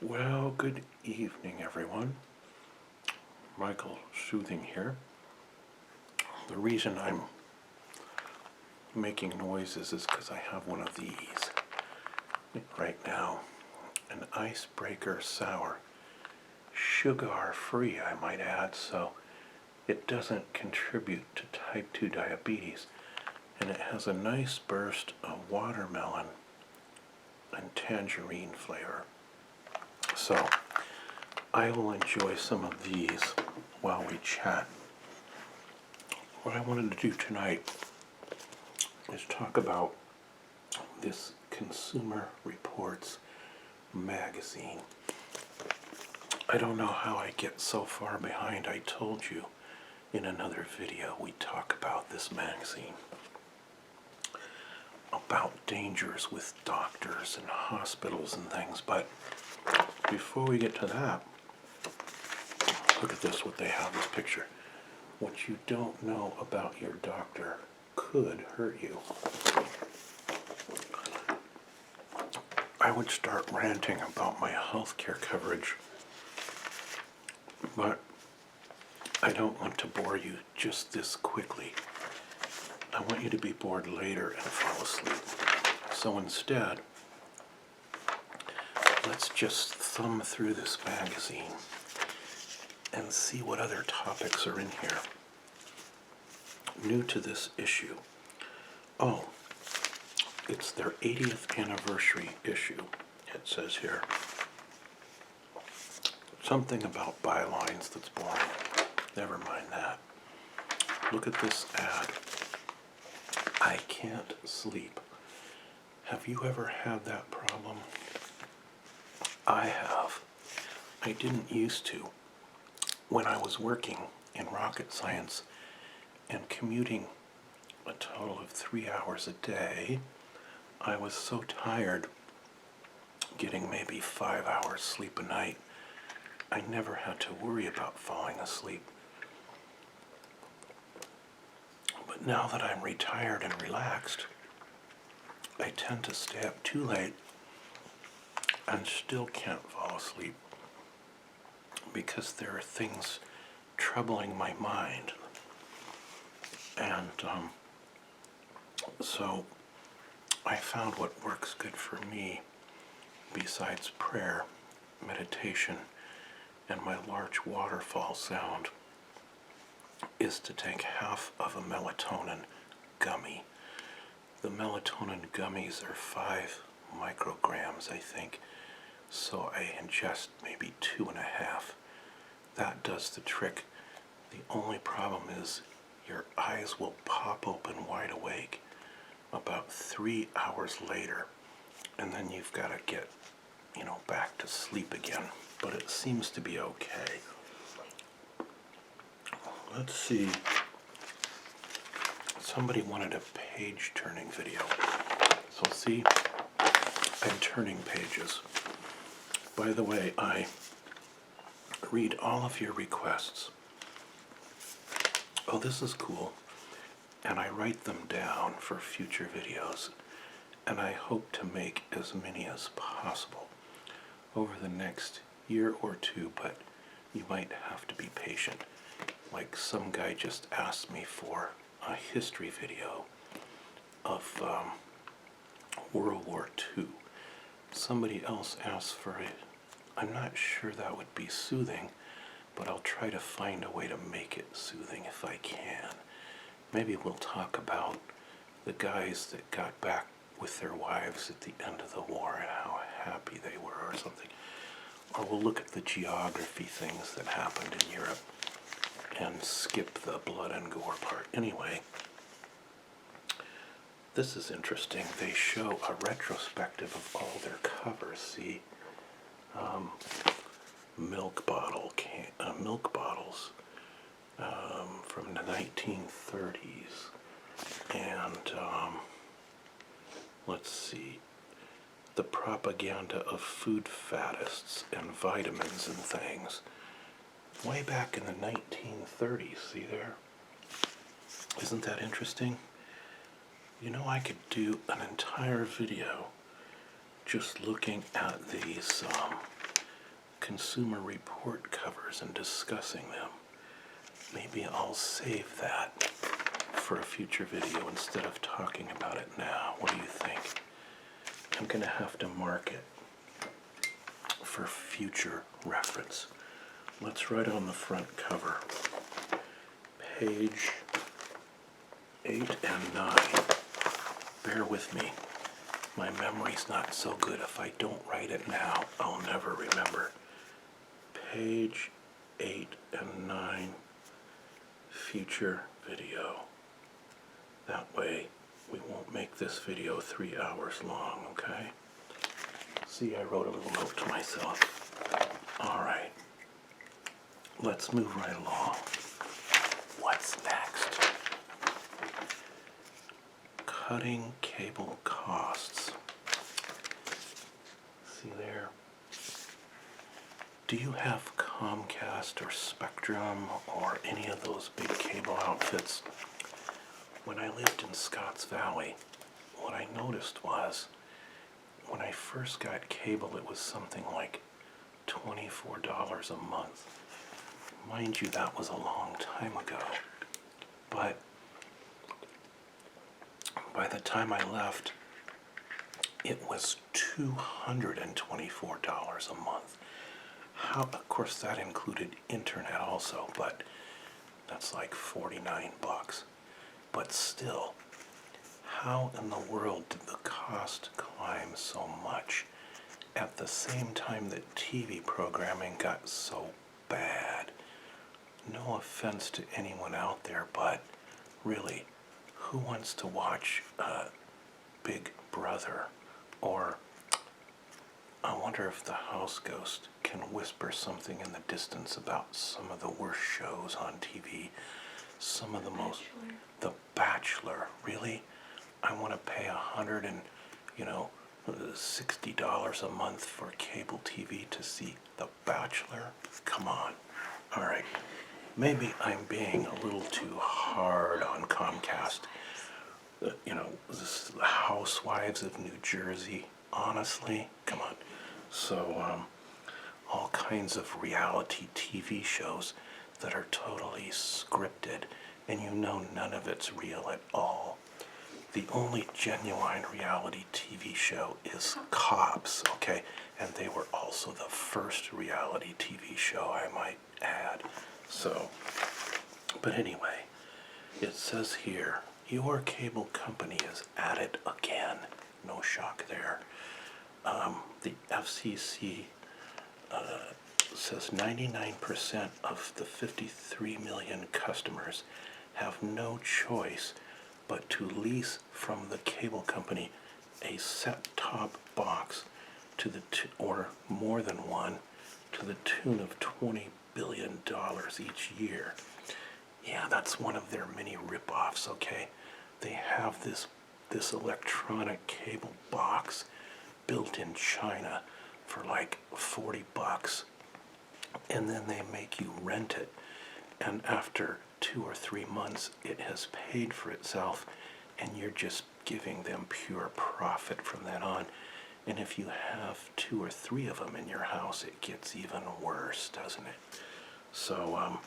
Well, good evening, everyone. Michael Soothing here. The reason I'm making noises is because I have one of these right now. An icebreaker sour. Sugar-free, I might add, so it doesn't contribute to type 2 diabetes. And it has a nice burst of watermelon and tangerine flavor. So I will enjoy some of these while we chat. What I wanted to do tonight is talk about this Consumer Reports magazine. I don't know how I get so far behind. I told you in another video we talk about this magazine, about dangers with doctors and hospitals and things, but before we get to that, look at this, what they have, this picture. What you don't know about your doctor could hurt you. I would start ranting about my health care coverage, but I don't want to bore you just this quickly. I want you to be bored later and fall asleep. So instead, let's just thumb through this magazine and see what other topics are in here. New to this issue. Oh, it's their 80th anniversary issue, it says here. Something about bylines that's boring. Never mind that. Look at this ad. I can't sleep. Have you ever had that problem? I have. I didn't used to. When I was working in rocket science and commuting a total of 3 hours a day, I was so tired, getting maybe 5 hours sleep a night, I never had to worry about falling asleep. But now that I'm retired and relaxed, I tend to stay up too late and still can't fall asleep because there are things troubling my mind. And so I found what works good for me, besides prayer, meditation, and my large waterfall sound, is to take half of a melatonin gummy. The melatonin gummies are 5 micrograms, I think, so I ingest maybe 2.5. That does the trick. The only problem is your eyes will pop open wide awake about 3 hours later, and then you've got to get, back to sleep again. But it seems to be okay. Let's see. Somebody wanted a page-turning video. So see, I'm turning pages. By the way, I read all of your requests. Oh, this is cool. And I write them down for future videos. And I hope to make as many as possible over the next year or two, but you might have to be patient. Like some guy just asked me for a history video of World War II. Somebody else asked for it. I'm not sure that would be soothing, but I'll try to find a way to make it soothing if I can. Maybe we'll talk about the guys that got back with their wives at the end of the war and how happy they were or something. Or we'll look at the geography things that happened in Europe and skip the blood and gore part. Anyway, this is interesting. They show a retrospective of all their covers. See, milk bottles from the 1930s, and let's see, the propaganda of food fattists and vitamins and things way back in the 1930s. See there? Isn't that interesting? I could do an entire video just looking at these Consumer Report covers and discussing them. Maybe I'll save that for a future video instead of talking about it now. What do you think? I'm going to have to mark it for future reference. Let's write on the front cover, page 8 and 9. Bear with me. My memory's not so good. If I don't write it now, I'll never remember. Page 8 and 9, future video. That way, we won't make this video 3 hours long, okay? See, I wrote a little note to myself. All right, let's move right along. What's next? Cutting cable costs. See there? Do you have Comcast or Spectrum or any of those big cable outfits? When I lived in Scotts Valley, what I noticed was when I first got cable, it was something like $24 a month. Mind you, that was a long time ago. But by the time I left, it was $224 a month. Of course, that included internet also, but that's like $49. But still, how in the world did the cost climb so much at the same time that TV programming got so bad? No offense to anyone out there, but really, who wants to watch Big Brother? Or I wonder if the house ghost can whisper something in the distance about some of the worst shows on TV. Some of the most... The Bachelor, really? I want to pay $60 a month for cable TV to see The Bachelor? Come on. All right. Maybe I'm being a little too hard on Comcast. The Housewives of New Jersey. Honestly, come on. So, all kinds of reality TV shows that are totally scripted, and none of it's real at all. The only genuine reality TV show is Cops, okay? And they were also the first reality TV show, I might add. So, but anyway, it says here, your cable company is at it again. No shock there. The FCC says 99% of the 53 million customers have no choice but to lease from the cable company a set-top box or more than one, to the tune of $20 billion each year. Yeah, that's one of their many ripoffs, okay? They have this electronic cable box built in China for like $40, and then they make you rent it, and after 2 or 3 months it has paid for itself, and you're just giving them pure profit from then on. And if you have 2 or 3 of them in your house, it gets even worse, doesn't it? So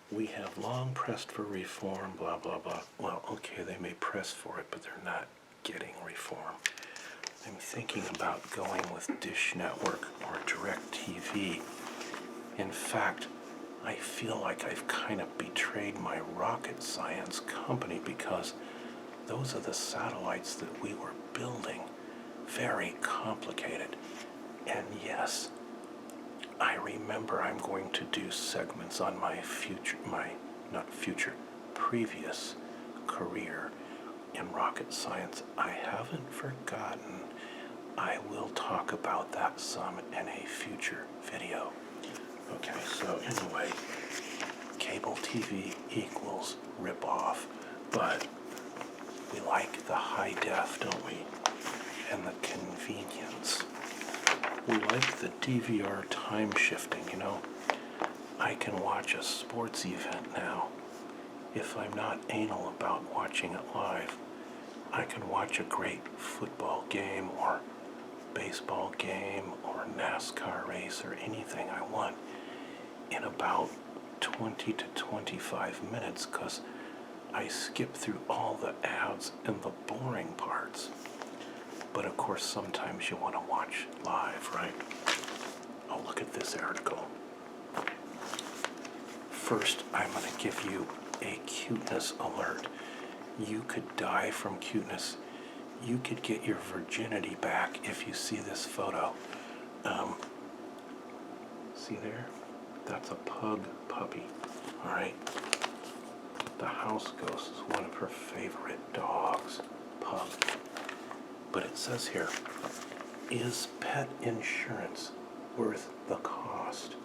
we have long pressed for reform, blah, blah, blah. Well, okay, they may press for it, but they're not getting reform. I'm thinking about going with Dish Network or DirecTV. In fact, I feel like I've kind of betrayed my rocket science company, because those are the satellites that we were building. Very complicated. And yes, I remember I'm going to do segments on my previous career in rocket science. I haven't forgotten. I will talk about that some in a future video. Okay, so anyway, cable TV equals rip-off, but we like the high def, don't we? And the convenience. We like the DVR time shifting, I can watch a sports event now. If I'm not anal about watching it live, I can watch a great football game or baseball game or NASCAR race or anything I want in about 20 to 25 minutes because I skip through all the ads and the boring parts. But of course, sometimes you want to watch live, right? Oh, look at this article. First, I'm going to give you a cuteness alert. You could die from cuteness. You could get your virginity back if you see this photo. See there? That's a pug puppy, all right? The house ghost is one of her favorite dogs, pug. But it says here, is pet insurance worth the cost?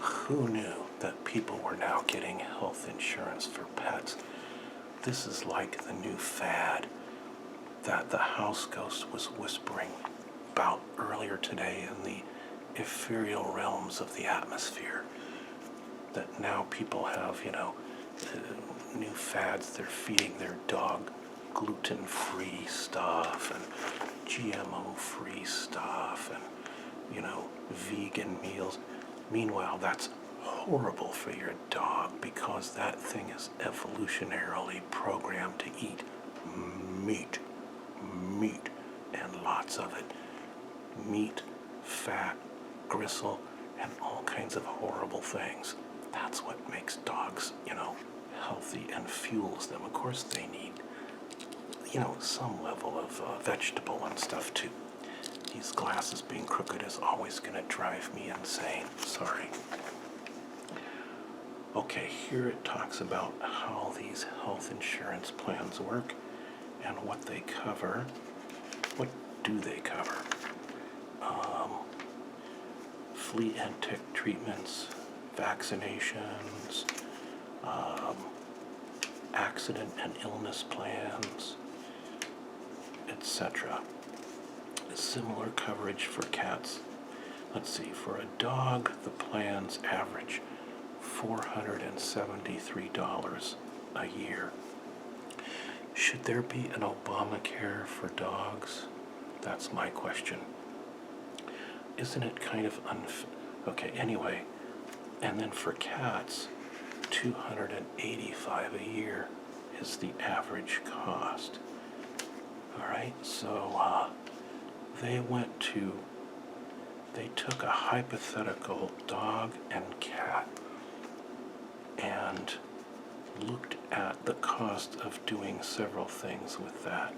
Who knew that people were now getting health insurance for pets? This is like the new fad that the house ghost was whispering about earlier today in the ethereal realms of the atmosphere. That now people have, new fads. They're feeding their dog gluten-free stuff and GMO-free stuff and, vegan meals. Meanwhile, that's horrible for your dog because that thing is evolutionarily programmed to eat meat, and lots of it. Meat, fat, gristle, and all kinds of horrible things. That's what makes dogs, healthy and fuels them. Of course, they need, some level of vegetable and stuff too. These glasses being crooked is always going to drive me insane. Sorry. Okay, here it talks about how these health insurance plans work and what they cover. What do they cover? Flea and tick treatments, vaccinations, accident and illness plans, etc. Similar coverage for cats. Let's see, for a dog, the plans average $473 a year. Should there be an Obamacare for dogs? That's my question. Isn't it kind of Okay, anyway. And then for cats, $285 a year is the average cost. All right, so they took a hypothetical dog and cat and looked at the cost of doing several things with that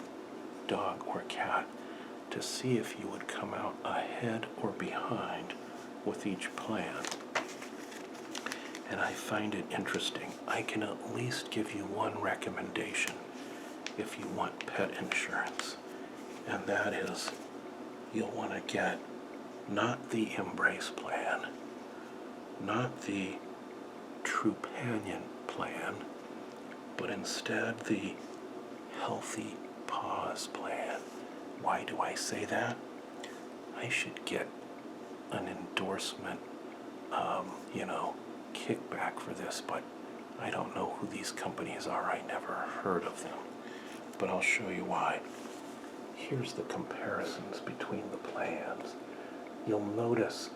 dog or cat to see if you would come out ahead or behind with each plan. And I find it interesting. I can at least give you one recommendation if you want pet insurance, and that is you'll want to get not the Embrace plan, not the Trupanion plan, but instead the Healthy Paws plan. Why do I say that? I should get an endorsement, kickback for this, but I don't know who these companies are. I never heard of them, but I'll show you why. Here's the comparisons between the plans. You'll notice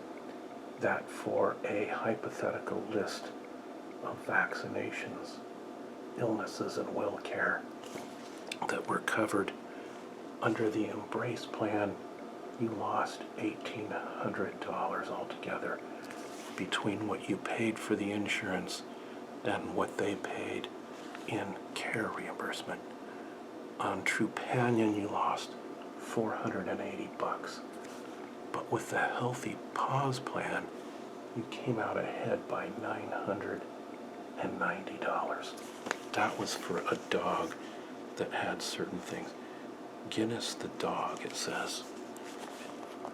that for a hypothetical list of vaccinations, illnesses, and well care that were covered under the Embrace plan, you lost $1,800 altogether between what you paid for the insurance and what they paid in care reimbursement. On Trupanion, you lost $480. But with the Healthy Paws plan, you came out ahead by $990. That was for a dog that had certain things. Guinness the dog, it says.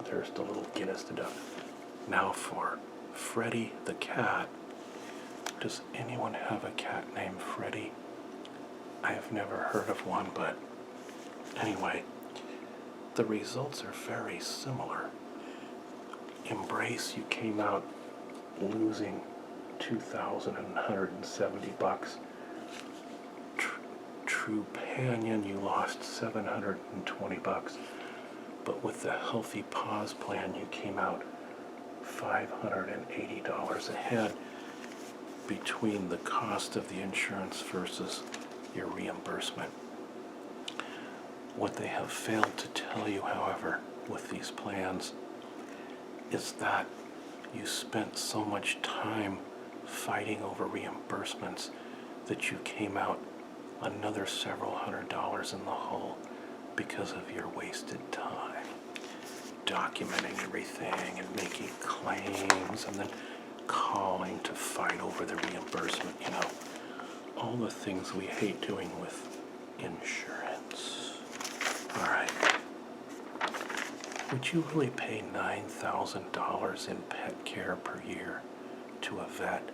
There's the little Guinness the dog. Now for Freddie the cat. Does anyone have a cat named Freddie? I have never heard of one, but anyway, the results are very similar. Embrace, you came out losing $2,170. Trupanion, you lost $720. But with the Healthy Paws plan, you came out $580 ahead between the cost of the insurance versus your reimbursement. What they have failed to tell you, however, with these plans is that you spent so much time fighting over reimbursements that you came out another several $100s in the hole because of your wasted time documenting everything and making claims and then calling to fight over the reimbursement, all the things we hate doing with insurance. All right. Would you really pay $9,000 in pet care per year to a vet?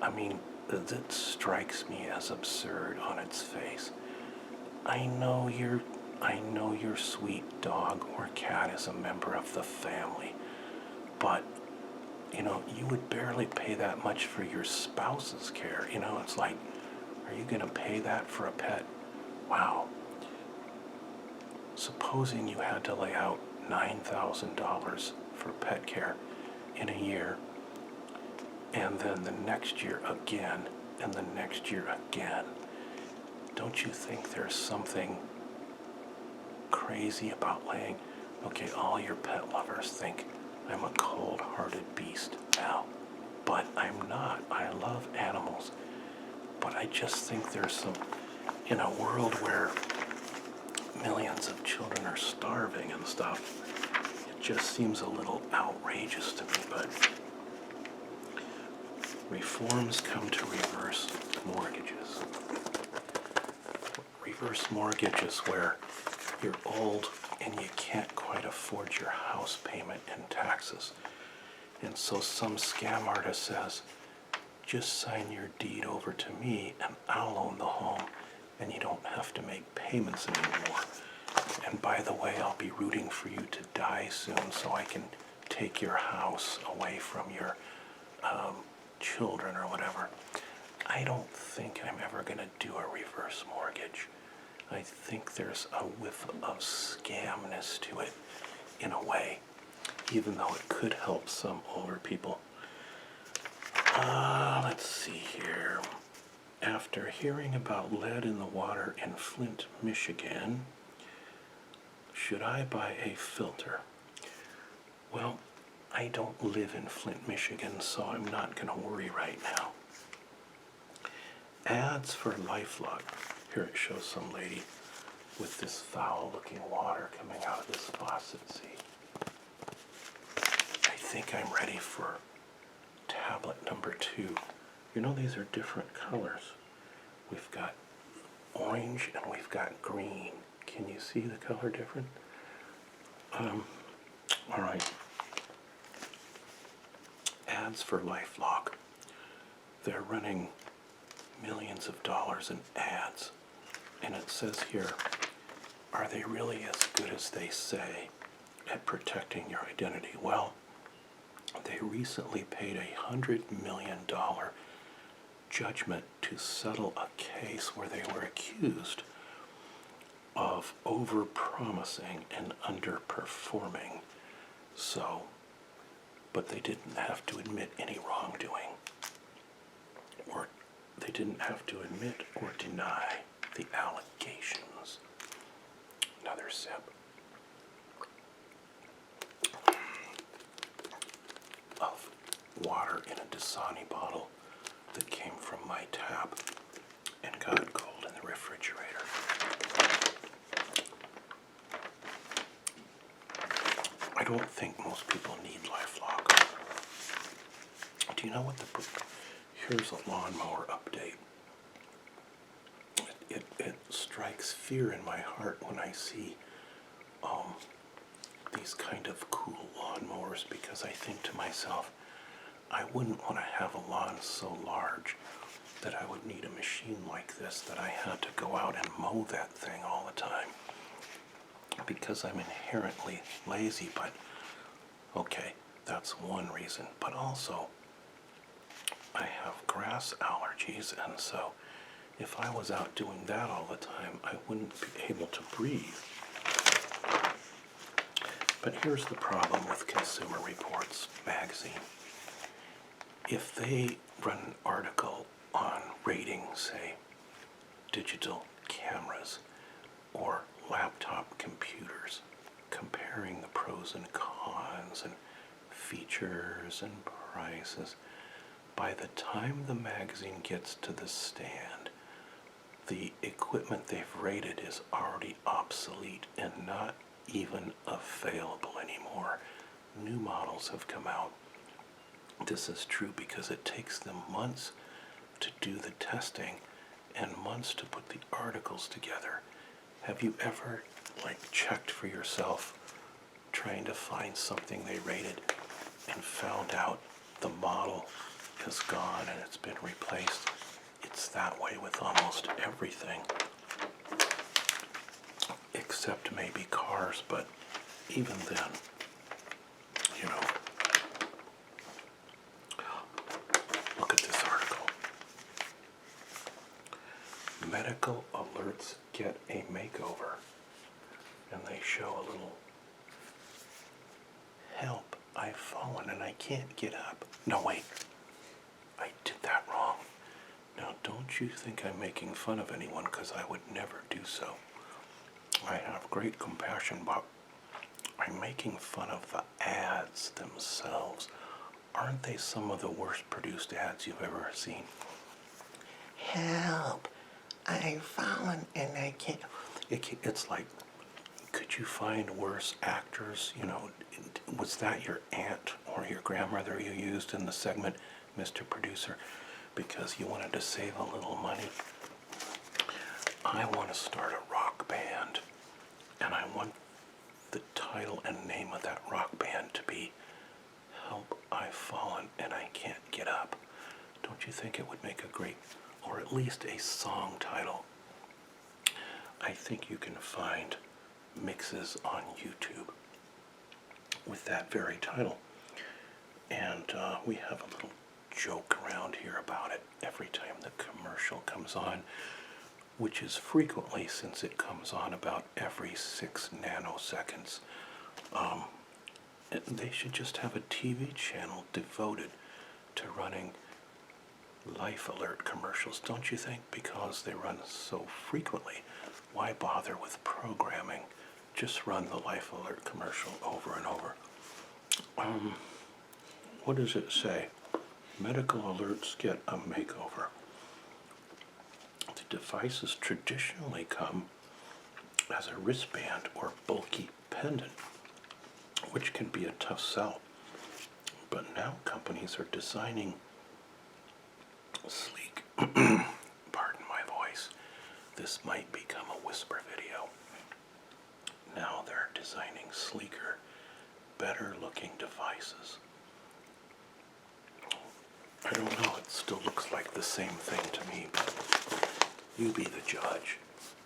I mean, that strikes me as absurd on its face. I know your sweet dog or cat is a member of the family, but you would barely pay that much for your spouse's care. It's like, are you going to pay that for a pet? Wow. Supposing you had to lay out $9,000 for pet care in a year, and then the next year again, and the next year again. Don't you think there's something crazy about laying? Okay, all your pet lovers think I'm a cold-hearted beast now, but I'm not. I love animals, but I just think there's some, in a world where millions of children are starving and stuff, it just seems a little outrageous to me. But reforms come to reverse mortgages. Reverse mortgages where you're old and you can't quite afford your house payment and taxes. And so some scam artist says, just sign your deed over to me and I'll own the home and you don't have to make payments anymore. And by the way, I'll be rooting for you to die soon so I can take your house away from your children or whatever. I don't think I'm ever going to do a reverse mortgage. I think there's a whiff of scamness to it in a way, even though it could help some older people. Let's see here. After hearing about lead in the water in Flint, Michigan, should I buy a filter? Well, I don't live in Flint, Michigan, so I'm not going to worry right now. Ads for LifeLock. Here it shows some lady with this foul-looking water coming out of this faucet. See? I think I'm ready for tablet number 2. These are different colors. We've got orange and we've got green. Can you see the color different? All right. Ads for LifeLock. They're running millions of dollars in ads. And it says here, are they really as good as they say at protecting your identity? Well, they recently paid $100 million judgment to settle a case where they were accused of over-promising and underperforming. So, but they didn't have to admit any wrongdoing, or they didn't have to admit or deny the allegations. Another sip of water in a Dasani bottle that came from my tap and got cold in the refrigerator. I don't think most people need LifeLock. Do you know what here's a lawnmower update. It strikes fear in my heart when I see these kind of cool lawnmowers, because I think to myself, I wouldn't want to have a lawn so large that I would need a machine like this, that I had to go out and mow that thing all the time, because I'm inherently lazy. But okay, that's one reason. But also, I have grass allergies, and so if I was out doing that all the time, I wouldn't be able to breathe. But here's the problem with Consumer Reports magazine. If they run an article on rating, say, digital cameras or laptop computers, comparing the pros and cons and features and prices, by the time the magazine gets to the stand, the equipment they've rated is already obsolete and not even available anymore. New models have come out. This is true because it takes them months to do the testing and months to put the articles together. Have you ever checked for yourself trying to find something they rated and found out the model is gone and it's been replaced? It's that way with almost everything, except maybe cars, but even then, you know. Look at this article. Medical alerts get a makeover. And they show a little, help, I've fallen and I can't get up. No, wait, I did that wrong. Now, don't you think I'm making fun of anyone, because I would never do so. I have great compassion, but I'm making fun of the ads themselves. Aren't they some of the worst produced ads you've ever seen? Help, I've fallen and I can't. It's like, could you find worse actors? You know, was that your aunt or your grandmother you used in the segment, Mr. Producer, because you wanted to save a little money? I want to start a rock band, and I want the title and name of that rock band to be Help, I've Fallen and I Can't Get Up. Don't you think it would make a great, or at least a song title? I think you can find mixes on YouTube with that very title. And we have a little joke around here about it every time the commercial comes on, which is frequently, since it comes on about every 6 nanoseconds. They should just have a TV channel devoted to running life alert commercials, don't you think? Because they run so frequently. Why bother with programming? Just run the life alert commercial over and over. What does it say? Medical alerts get a makeover. The devices traditionally come as a wristband or bulky pendant, which can be a tough sell. But now companies are designing sleek, pardon my voice, this might become a whisper video. Now they're designing sleeker, better looking devices. I don't know, it still looks like the same thing to me, but you be the judge.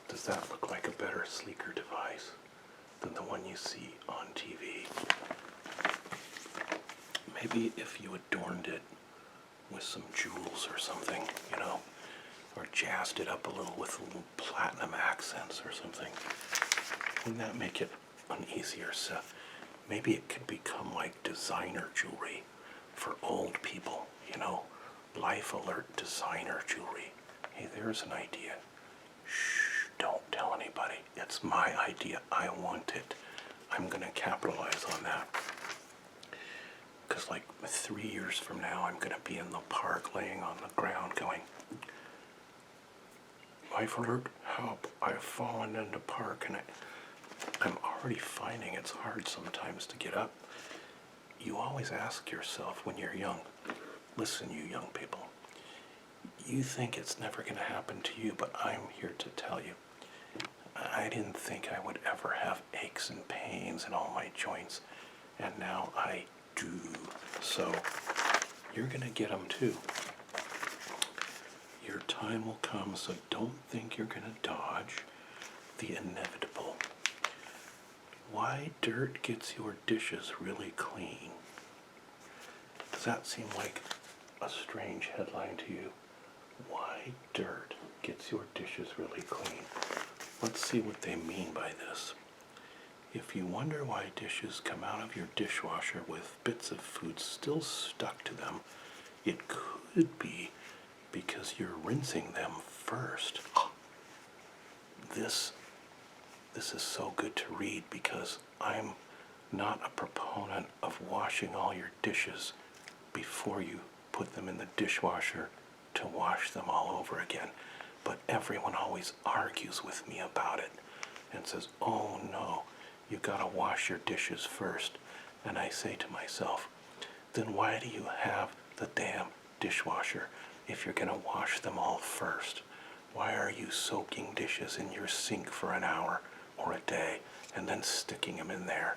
Does that look like a better, sleeker device than the one you see on TV? Maybe if you adorned it with some jewels or something, you know, or jazzed it up a little with little platinum accents or something. Wouldn't that make it an easier set? Maybe it could become like designer jewelry for old people, you know, life alert designer jewelry. Hey, there's an idea. Shh, don't tell anybody. It's my idea. I want it. I'm going to capitalize on that. Because like 3 years from now, I'm going to be in the park laying on the ground going, life alert, help, I've fallen in the park. And I'm already finding it's hard sometimes to get up. You always ask yourself when you're young, listen, you young people, you think it's never going to happen to you, but I'm here to tell you, I didn't think I would ever have aches and pains in all my joints, and now I do. So you're going to get them too. Your time will come, so don't think you're going to dodge the inevitable. Why dirt gets your dishes really clean? Does that seem like a strange headline to you? Why dirt gets your dishes really clean? Let's see what they mean by this. If you wonder why dishes come out of your dishwasher with bits of food still stuck to them, it could be because you're rinsing them first. This is so good to read because I'm not a proponent of washing all your dishes before you put them in the dishwasher to wash them all over again. But everyone always argues with me about it and says, oh no, you gotta wash your dishes first. And I say to myself, then why do you have the damn dishwasher if you're gonna wash them all first? Why are you soaking dishes in your sink for an hour or a day and then sticking them in there?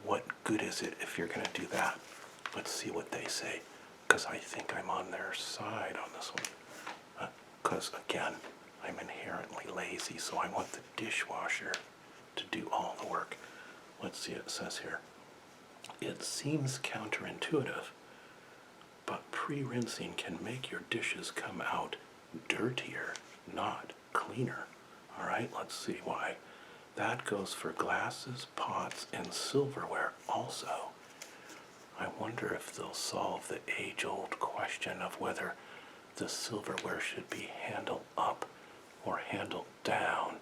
What good is it if you're gonna do that? Let's see what they say, because I think I'm on their side on this one. Because again, I'm inherently lazy, so I want the dishwasher to do all the work. Let's see, it says here, it seems counterintuitive, but pre-rinsing can make your dishes come out dirtier, not cleaner. All right, let's see why. That goes for glasses, pots, and silverware also. I wonder if they'll solve the age-old question of whether the silverware should be handled up or handled down.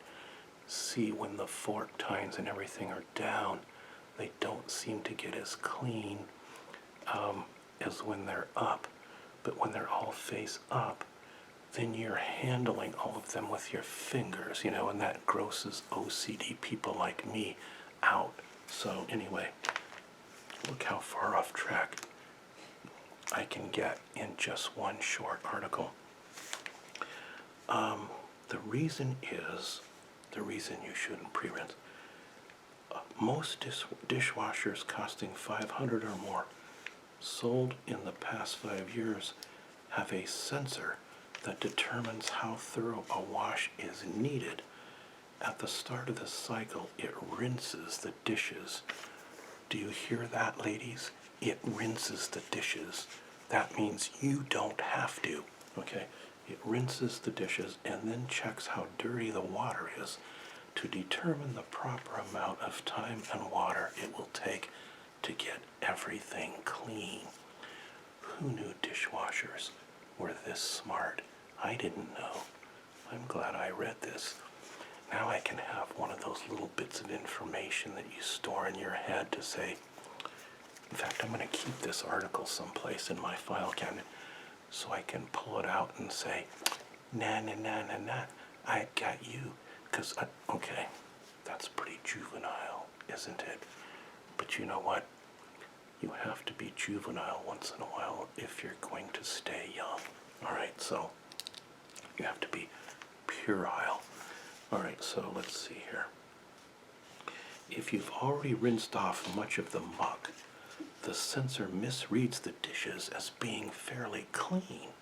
See, when the fork tines and everything are down, they don't seem to get as clean as when they're up. But when they're all face up, then you're handling all of them with your fingers, and that grosses OCD people like me out. So anyway, look how far off track I can get in just one short article. The reason you shouldn't pre-rinse. Most dishwashers costing $500 or more sold in the past 5 years have a sensor that determines how thorough a wash is needed. At the start of the cycle, it rinses the dishes. Do you hear that, ladies? It rinses the dishes. That means you don't have to, okay? It rinses the dishes and then checks how dirty the water is to determine the proper amount of time and water it will take to get everything clean. Who knew dishwashers were this smart? I didn't know. I'm glad I read this. Now I can have one of those little bits of information that you store in your head to say, in fact, I'm going to keep this article someplace in my file cabinet so I can pull it out and say, nah, I got you. Because, okay, that's pretty juvenile, isn't it? But you know what? You have to be juvenile once in a while if you're going to stay young. All right, so you have to be puerile. All right, so let's see here. If you've already rinsed off much of the muck, the sensor misreads the dishes as being fairly clean,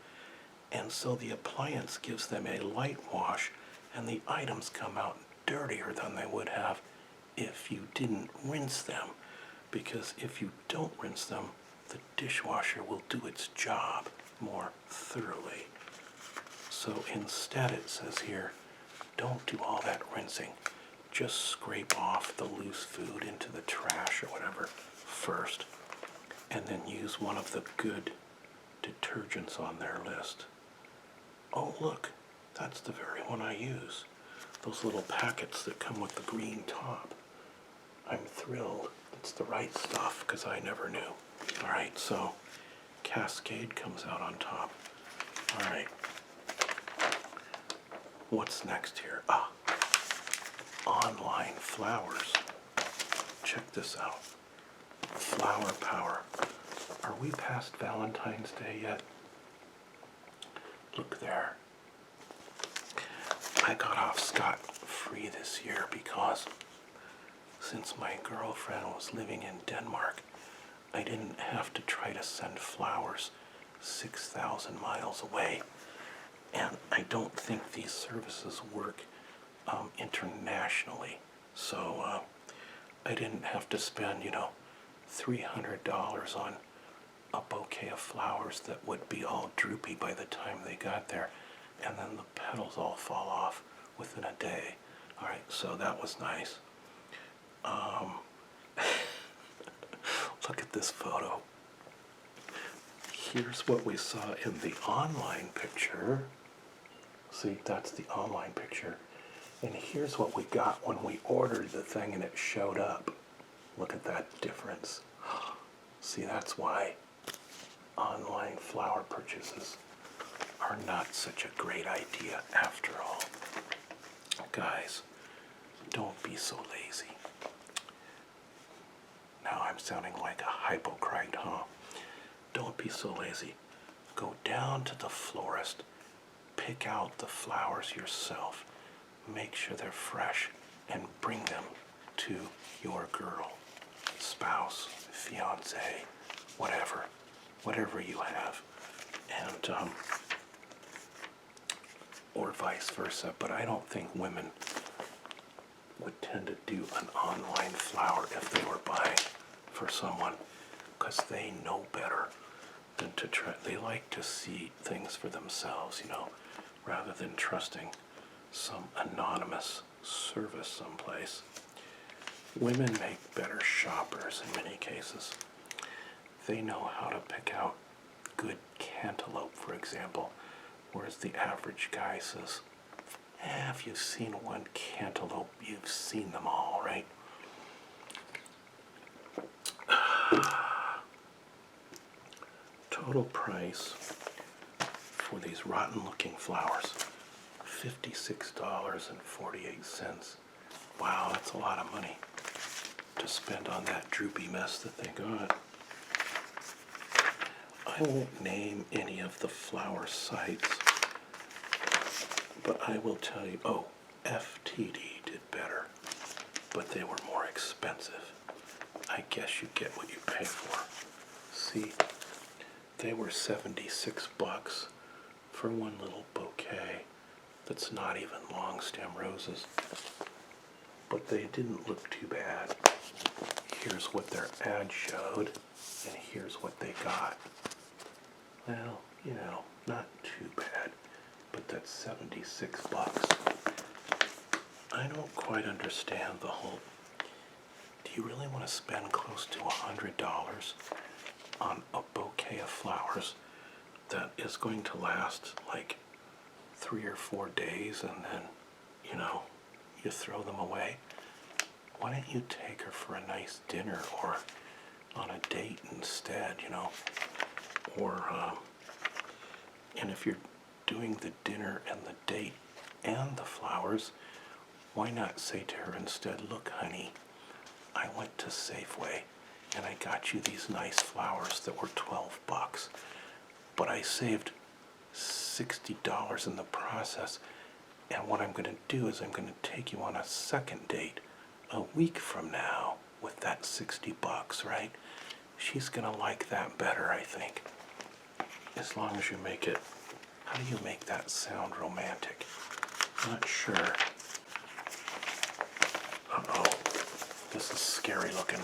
and so the appliance gives them a light wash and the items come out dirtier than they would have if you didn't rinse them. Because if you don't rinse them, the dishwasher will do its job more thoroughly. So instead, it says here, don't do all that rinsing. Just scrape off the loose food into the trash or whatever first, and then use one of the good detergents on their list. Oh, look, that's the very one I use. Those little packets that come with the green top. I'm thrilled. It's the right stuff because I never knew. All right, so Cascade comes out on top. All right. What's next here? Online flowers. Check this out. Flower power. Are we past Valentine's Day yet? Look there. I got off scot-free this year because since my girlfriend was living in Denmark, I didn't have to try to send flowers 6,000 miles away. And I don't think these services work internationally. So I didn't have to spend, $300 on a bouquet of flowers that would be all droopy by the time they got there, and then the petals all fall off within a day. All right, so that was nice. Look at this photo. Here's what we saw in the online picture. See, that's the online picture. And here's what we got when we ordered the thing and it showed up. Look at that difference. See, that's why online flower purchases are not such a great idea after all. Guys, don't be so lazy. Now I'm sounding like a hypocrite, huh? Don't be so lazy. Go down to the florist, pick out the flowers yourself, make sure they're fresh, and bring them to your girl, spouse, fiance, whatever you have. And, or vice versa, but I don't think women would tend to do an online flower if they were buying for someone, because they know better than to try. They like to see things for themselves, rather than trusting some anonymous service someplace. Women make better shoppers in many cases. They know how to pick out good cantaloupe, for example, whereas the average guy says, if you've seen one cantaloupe, you've seen them all, right? Total price for these rotten-looking flowers, $56.48. Wow, that's a lot of money to spend on that droopy mess that they got. I won't name any of the flower sites, but I will tell you, FTD did better, but they were more expensive. I guess you get what you pay for. See, they were $76 for one little bouquet that's not even long stem roses, but they didn't look too bad. Here's what their ad showed, and here's what they got. Well, not too bad, but that's $76. I don't quite understand the whole, do you really want to spend close to $100 on a bouquet of flowers that is going to last like 3 or 4 days and then, you throw them away? Why don't you take her for a nice dinner or on a date instead, Or, and if you're doing the dinner and the date and the flowers, why not say to her instead, look, honey, I went to Safeway and I got you these nice flowers that were $12, but I saved $60 in the process, and what I'm going to do is I'm going to take you on a second date a week from now with that $60, right? She's going to like that better, I think. As long as you make it, how do you make that sound romantic? Not sure. Uh-oh, this is scary looking.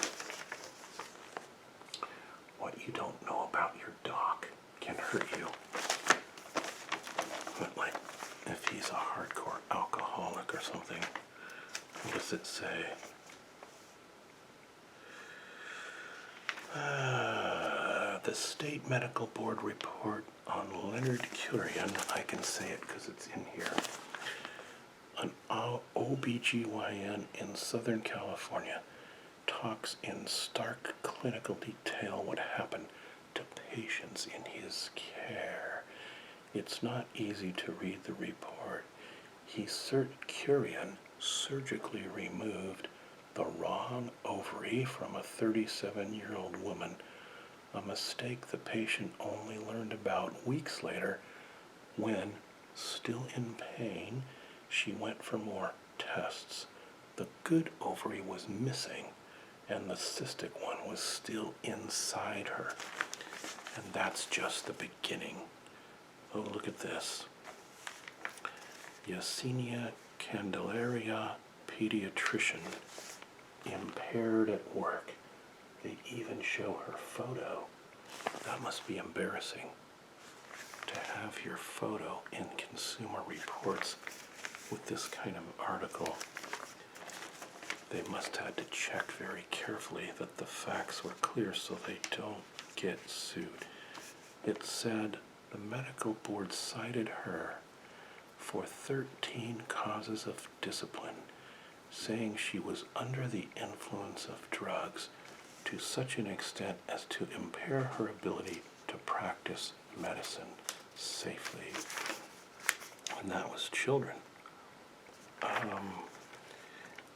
What you don't know about your dog can hurt you. But like, if he's a hardcore alcoholic or something, what does it say? The State Medical Board report on Leonard Curian, I can say it because it's in here, an OBGYN in Southern California talks in stark clinical detail what happened to patients in his care. It's not easy to read the report. Curian surgically removed the wrong ovary from a 37-year-old woman, a mistake the patient only learned about weeks later when, still in pain, she went for more tests. The good ovary was missing, and the cystic one was still inside her. And that's just the beginning. Oh, look at this. Yesenia Candelaria, pediatrician, impaired at work. They even show her photo. That must be embarrassing to have your photo in Consumer Reports with this kind of article. They must have had to check very carefully that the facts were clear so they don't get sued. It said the medical board cited her for 13 causes of discipline, saying she was under the influence of drugs to such an extent as to impair her ability to practice medicine safely. And that was children.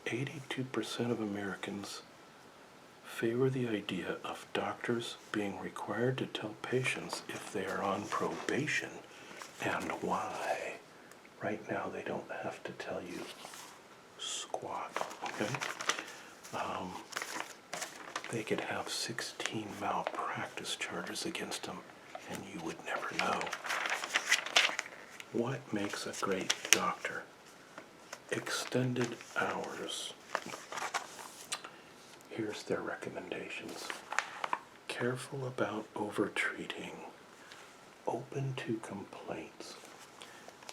82% of Americans favor the idea of doctors being required to tell patients if they are on probation and why. Right now, they don't have to tell you squat, okay? They could have 16 malpractice charges against them, and you would never know. What makes a great doctor? Extended hours. Here's their recommendations. Careful about overtreating. Open to complaints.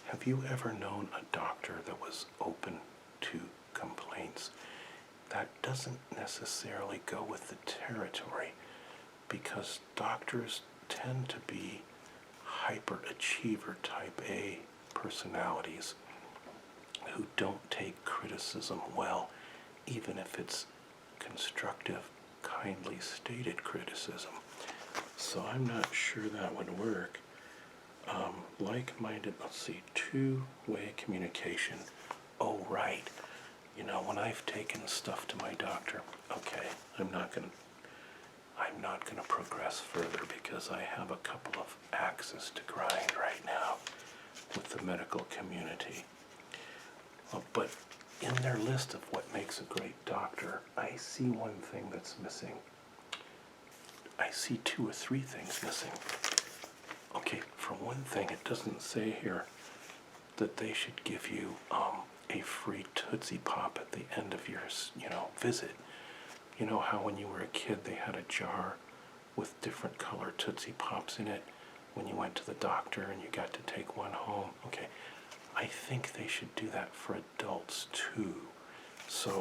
Have you ever known a doctor that was open to complaints? That doesn't necessarily go with the territory, because doctors tend to be hyperachiever type A personalities who don't take criticism well, even if it's constructive, kindly stated criticism. So I'm not sure that would work. Like-minded, let's see, two-way communication. Oh, right. You know, when I've taken stuff to my doctor, okay, I'm not gonna progress further because I have a couple of axes to grind right now with the medical community. But in their list of what makes a great doctor, I see one thing that's missing. I see 2 or 3 things missing. Okay, for one thing, it doesn't say here that they should give you a free Tootsie Pop at the end of your, visit. You know how when you were a kid they had a jar with different color Tootsie Pops in it when you went to the doctor and you got to take one home? Okay, I think they should do that for adults too. So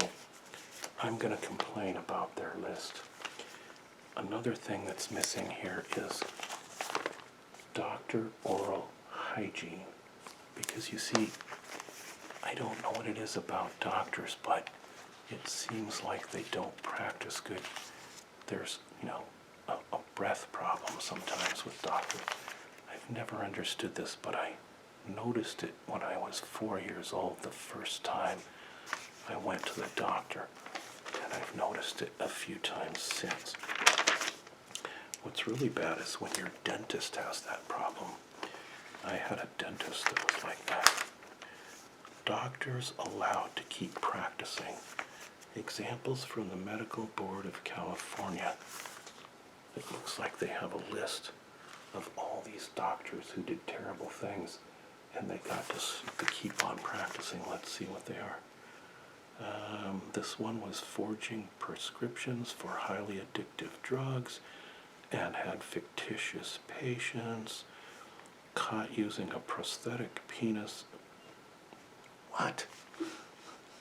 I'm going to complain about their list. Another thing that's missing here is doctor oral hygiene. Because you see, I don't know what it is about doctors, but it seems like they don't practice good. There's, a breath problem sometimes with doctors. I've never understood this, but I noticed it when I was 4 years old the first time I went to the doctor, and I've noticed it a few times since. What's really bad is when your dentist has that problem. I had a dentist that was like that. Doctors allowed to keep practicing. Examples from the Medical Board of California. It looks like they have a list of all these doctors who did terrible things, and they got to keep on practicing. Let's see what they are. This one was forging prescriptions for highly addictive drugs and had fictitious patients, caught using a prosthetic penis. What?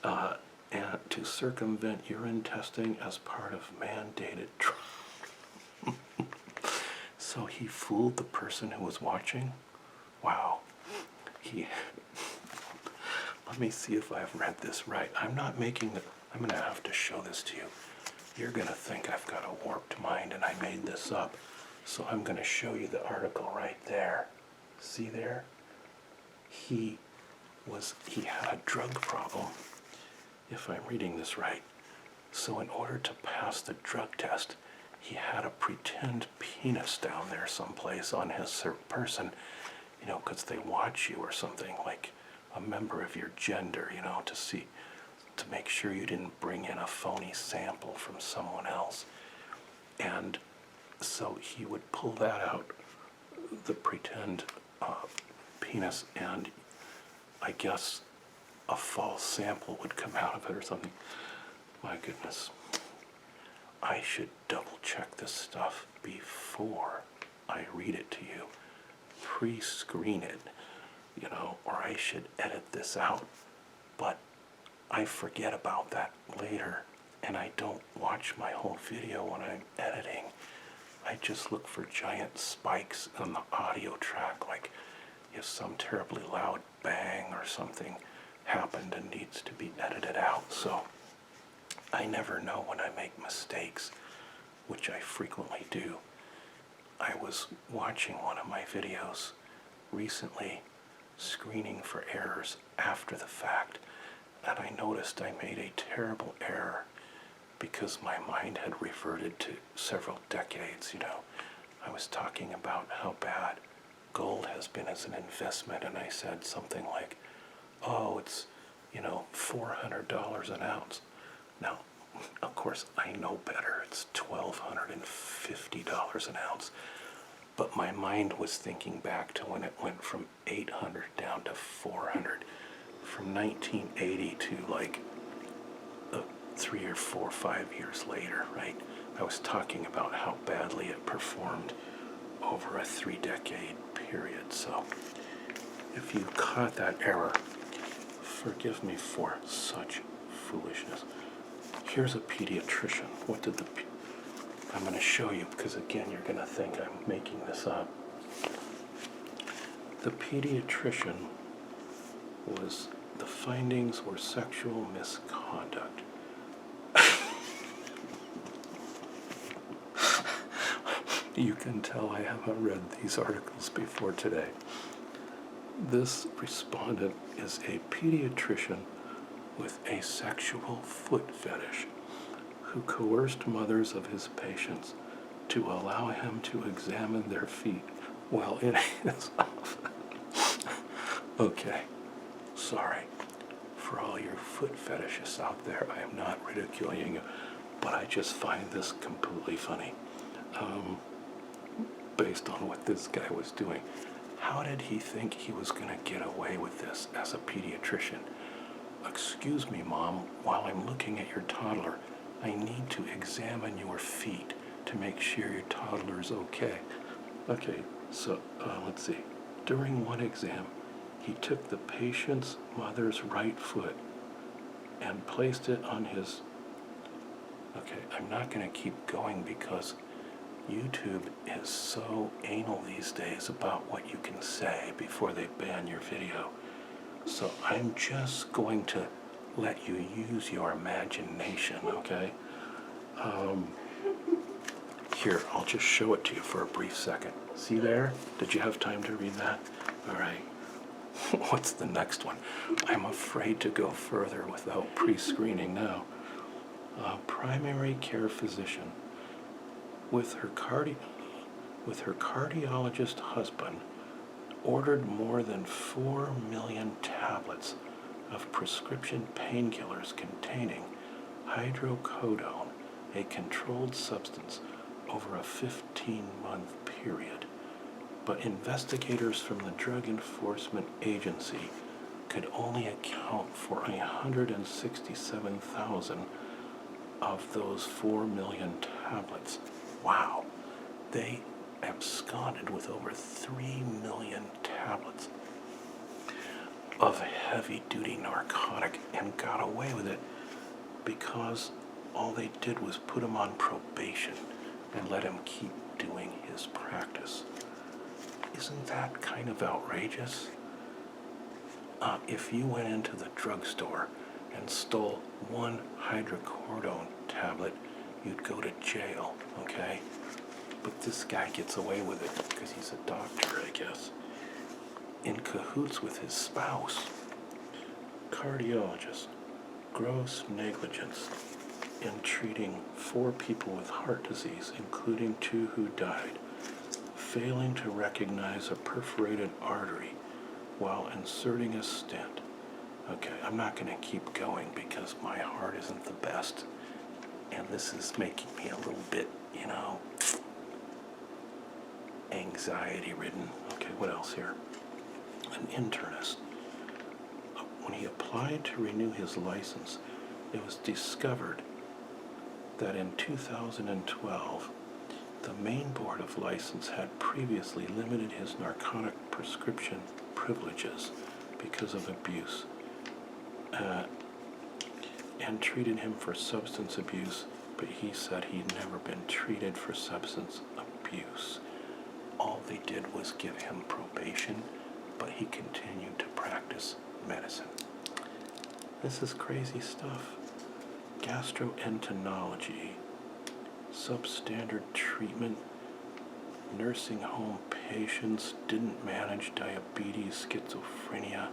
And to circumvent urine testing as part of mandated trial. So he fooled the person who was watching? Wow. Let me see if I've read this right. I'm going to have to show this to you. You're going to think I've got a warped mind and I made this up. So I'm going to show you the article right there. See there? He had a drug problem, if I'm reading this right. So in order to pass the drug test, he had a pretend penis down there someplace on his person, because they watch you or something, like a member of your gender, to make sure you didn't bring in a phony sample from someone else. And so he would pull that out, the pretend penis, and I guess a false sample would come out of it or something. My goodness. I should double check this stuff before I read it to you. Pre-screen it, or I should edit this out. But I forget about that later, and I don't watch my whole video when I'm editing. I just look for giant spikes on the audio track, like if some terribly loud bang or something happened and needs to be edited out. So I never know when I make mistakes, which I frequently do. I was watching one of my videos recently, screening for errors after the fact, and I noticed I made a terrible error because my mind had reverted to several decades. I was talking about how bad gold has been as an investment, and I said something like, oh, it's, $400 an ounce. Now, of course, I know better. It's $1,250 an ounce. But my mind was thinking back to when it went from 800 down to 400, from 1980 to like 3 or 4 or 5 years later, right? I was talking about how badly it performed over a 3-decade period. So if you caught that error, forgive me for such foolishness. Here's a pediatrician. I'm going to show you, because again, you're going to think I'm making this up. The pediatrician the findings were sexual misconduct. You can tell I haven't read these articles before today. This respondent is a pediatrician with a sexual foot fetish who coerced mothers of his patients to allow him to examine their feet while in his office. Okay, sorry. For all your foot fetishists out there, I am not ridiculing you, but I just find this completely funny. Based on what this guy was doing. How did he think he was going to get away with this as a pediatrician? Excuse me, Mom, while I'm looking at your toddler, I need to examine your feet to make sure your toddler's okay. Okay, so let's see. During one exam, he took the patient's mother's right foot and placed it on his... Okay, I'm not going to keep going because YouTube is so anal these days about what you can say before they ban your video. So I'm just going to let you use your imagination, okay? Here, I'll just show it to you for a brief second. See there? Did you have time to read that? All right. What's the next one? I'm afraid to go further without pre-screening now. Primary care physician with her cardiologist husband ordered more than 4 million tablets of prescription painkillers containing hydrocodone, a controlled substance, over a 15-month period. But investigators from the Drug Enforcement Agency could only account for 167,000 of those 4 million tablets. Wow. They absconded with over 3 million tablets of heavy-duty narcotic and got away with it because all they did was put him on probation and let him keep doing his practice. Isn't that kind of outrageous? If you went into the drugstore and stole one hydrocodone tablet, you'd go to jail, okay? But this guy gets away with it because he's a doctor, I guess. In cahoots with his spouse. Cardiologist. Gross negligence in treating 4 people with heart disease, including 2 who died. Failing to recognize a perforated artery while inserting a stent. Okay, I'm not going to keep going because my heart isn't the best. And this is making me a little bit, anxiety-ridden. Okay, what else here? An internist. When he applied to renew his license, it was discovered that in 2012, the Maine Board of License had previously limited his narcotic prescription privileges because of abuse. and treated him for substance abuse, but he said he'd never been treated for substance abuse. All they did was give him probation, but he continued to practice medicine. This is crazy stuff. Gastroenterology, substandard treatment, nursing home patients didn't manage diabetes, schizophrenia,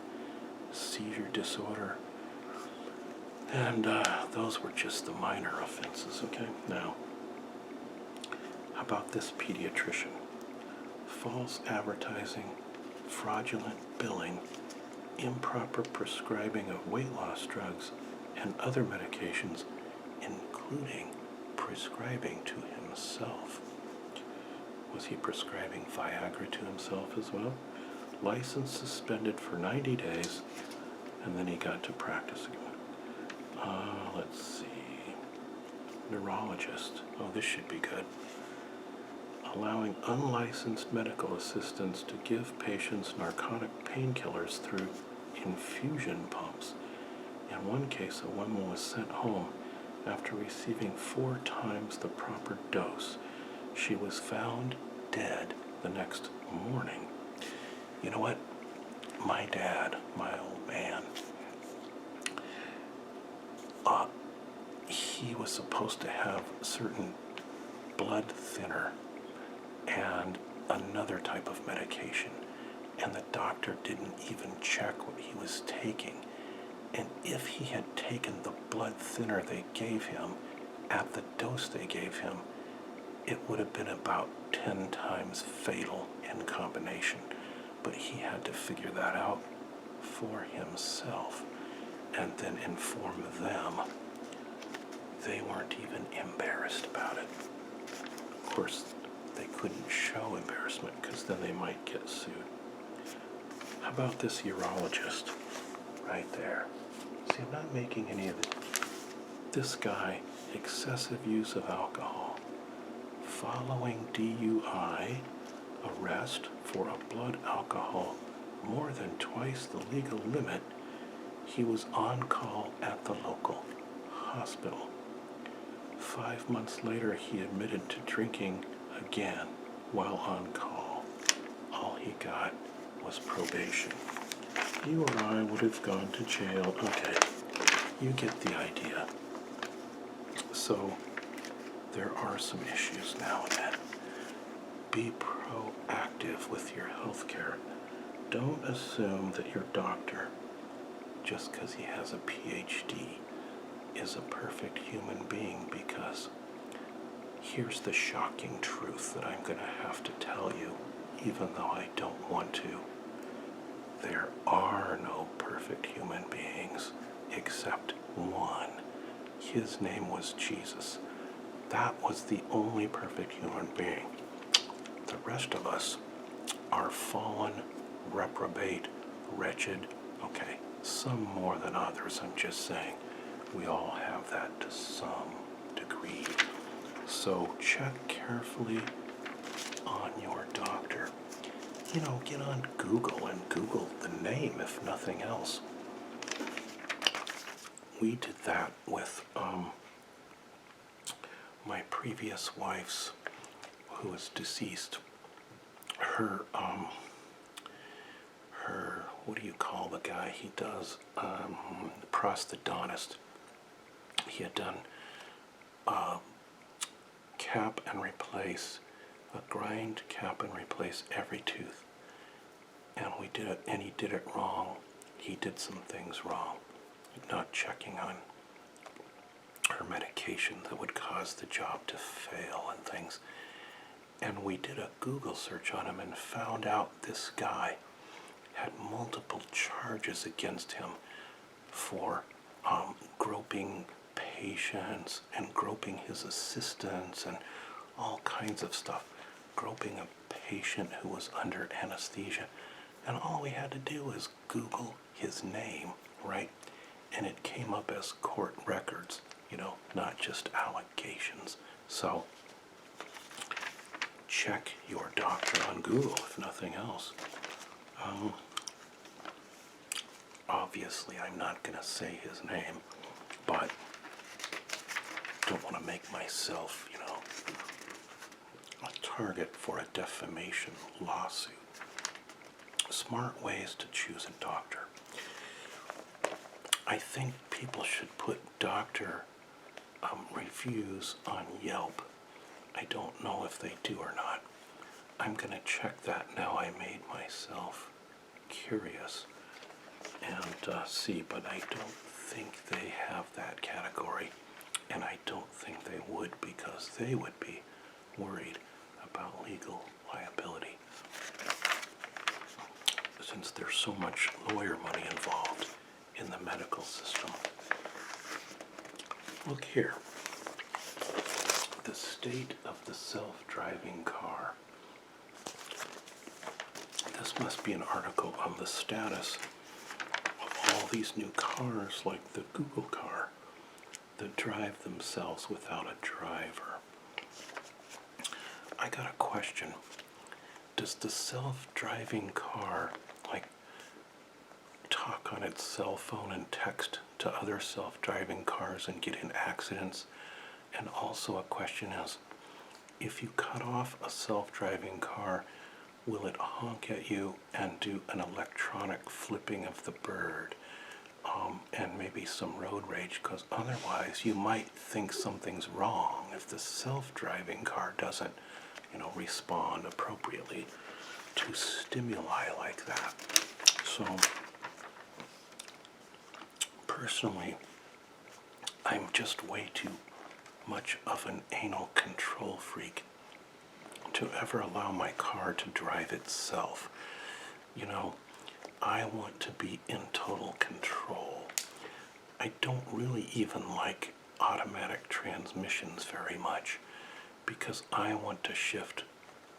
seizure disorder, and those were just the minor offenses, okay? Now, how about this pediatrician? False advertising, fraudulent billing, improper prescribing of weight loss drugs and other medications, including prescribing to himself. Was he prescribing Viagra to himself as well? License suspended for 90 days, and then he got to practice again. Let's see. Neurologist. Oh, this should be good. Allowing unlicensed medical assistants to give patients narcotic painkillers through infusion pumps. In one case, a woman was sent home after receiving 4 times the proper dose. She was found dead the next morning. You know what? My dad, my old man, he was supposed to have certain blood thinner and another type of medication, and the doctor didn't even check what he was taking. And if he had taken the blood thinner they gave him at the dose they gave him, it would have been about 10 times fatal in combination. But he had to figure that out for himself and then inform them. They weren't even embarrassed about it. Of course, they couldn't show embarrassment because then they might get sued. How about this urologist right there? See, I'm not making any of it. This guy, excessive use of alcohol. Following DUI, arrest for a blood alcohol more than twice the legal limit, he was on call at the local hospital. 5 months later, he admitted to drinking again while on call. All he got was probation. You or I would have gone to jail. Okay, you get the idea. So, there are some issues now and then. Be proactive with your health care. Don't assume that your doctor, just because he has a PhD, is a perfect human being, because here's the shocking truth that I'm going to have to tell you, even though I don't want to. There are no perfect human beings except one. His name was Jesus. That was the only perfect human being. The rest of us are fallen, reprobate, wretched. Okay, some more than others, I'm just saying. We all have that to some degree. So check carefully on your doctor. You know, get on Google and Google the name, if nothing else. We did that with my previous wife's, who was deceased. Her, what do you call the guy? He does, prosthodontist. He had done cap and replace, grind, cap and replace every tooth. And we did it, and he did it wrong. He did some things wrong, not checking on her medication that would cause the job to fail and things. And we did a Google search on him and found out this guy had multiple charges against him for groping patients and groping his assistants and all kinds of stuff. Groping a patient who was under anesthesia. And all we had to do was Google his name, right? And it came up as court records, you know, not just allegations. So, check your doctor on Google, if nothing else. Obviously, I'm not going to say his name, but don't want to make myself, a target for a defamation lawsuit. Smart ways to choose a doctor. I think people should put doctor reviews on Yelp. I don't know if they do or not. I'm going to check that now. I made myself curious and see, but I don't think they have that category, and I don't think they would, because they would be worried about legal liability, since there's so much lawyer money involved in the medical system. Look here. The state of the self-driving car. This must be an article on the status of all these new cars, like the Google car, that drive themselves without a driver. I got a question. Does the self-driving car, talk on its cell phone and text to other self-driving cars and get in accidents? And also a question is, if you cut off a self-driving car, will it honk at you and do an electronic flipping of the bird, and maybe some road rage? Because otherwise you might think something's wrong if the self-driving car doesn't, respond appropriately to stimuli like that. So, personally, I'm just way too much of an anal control freak to ever allow my car to drive itself. I want to be in total control. I don't really even like automatic transmissions very much, because I want to shift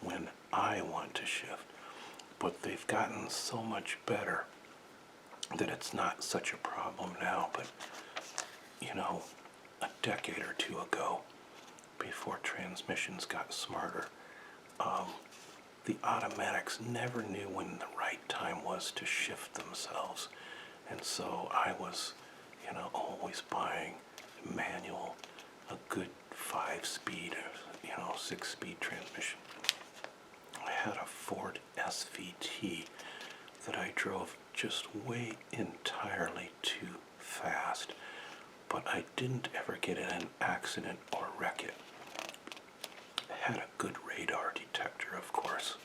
when I want to shift. But they've gotten so much better that it's not such a problem now. But, a decade or two ago, before transmissions got smarter, the automatics never knew when the right time was to shift themselves. And so I was, always buying manual, a good 5-speed, 6-speed transmission. I had a Ford SVT that I drove just way entirely too fast, but I didn't ever get in an accident or wreck it. Had a good radar detector, of course.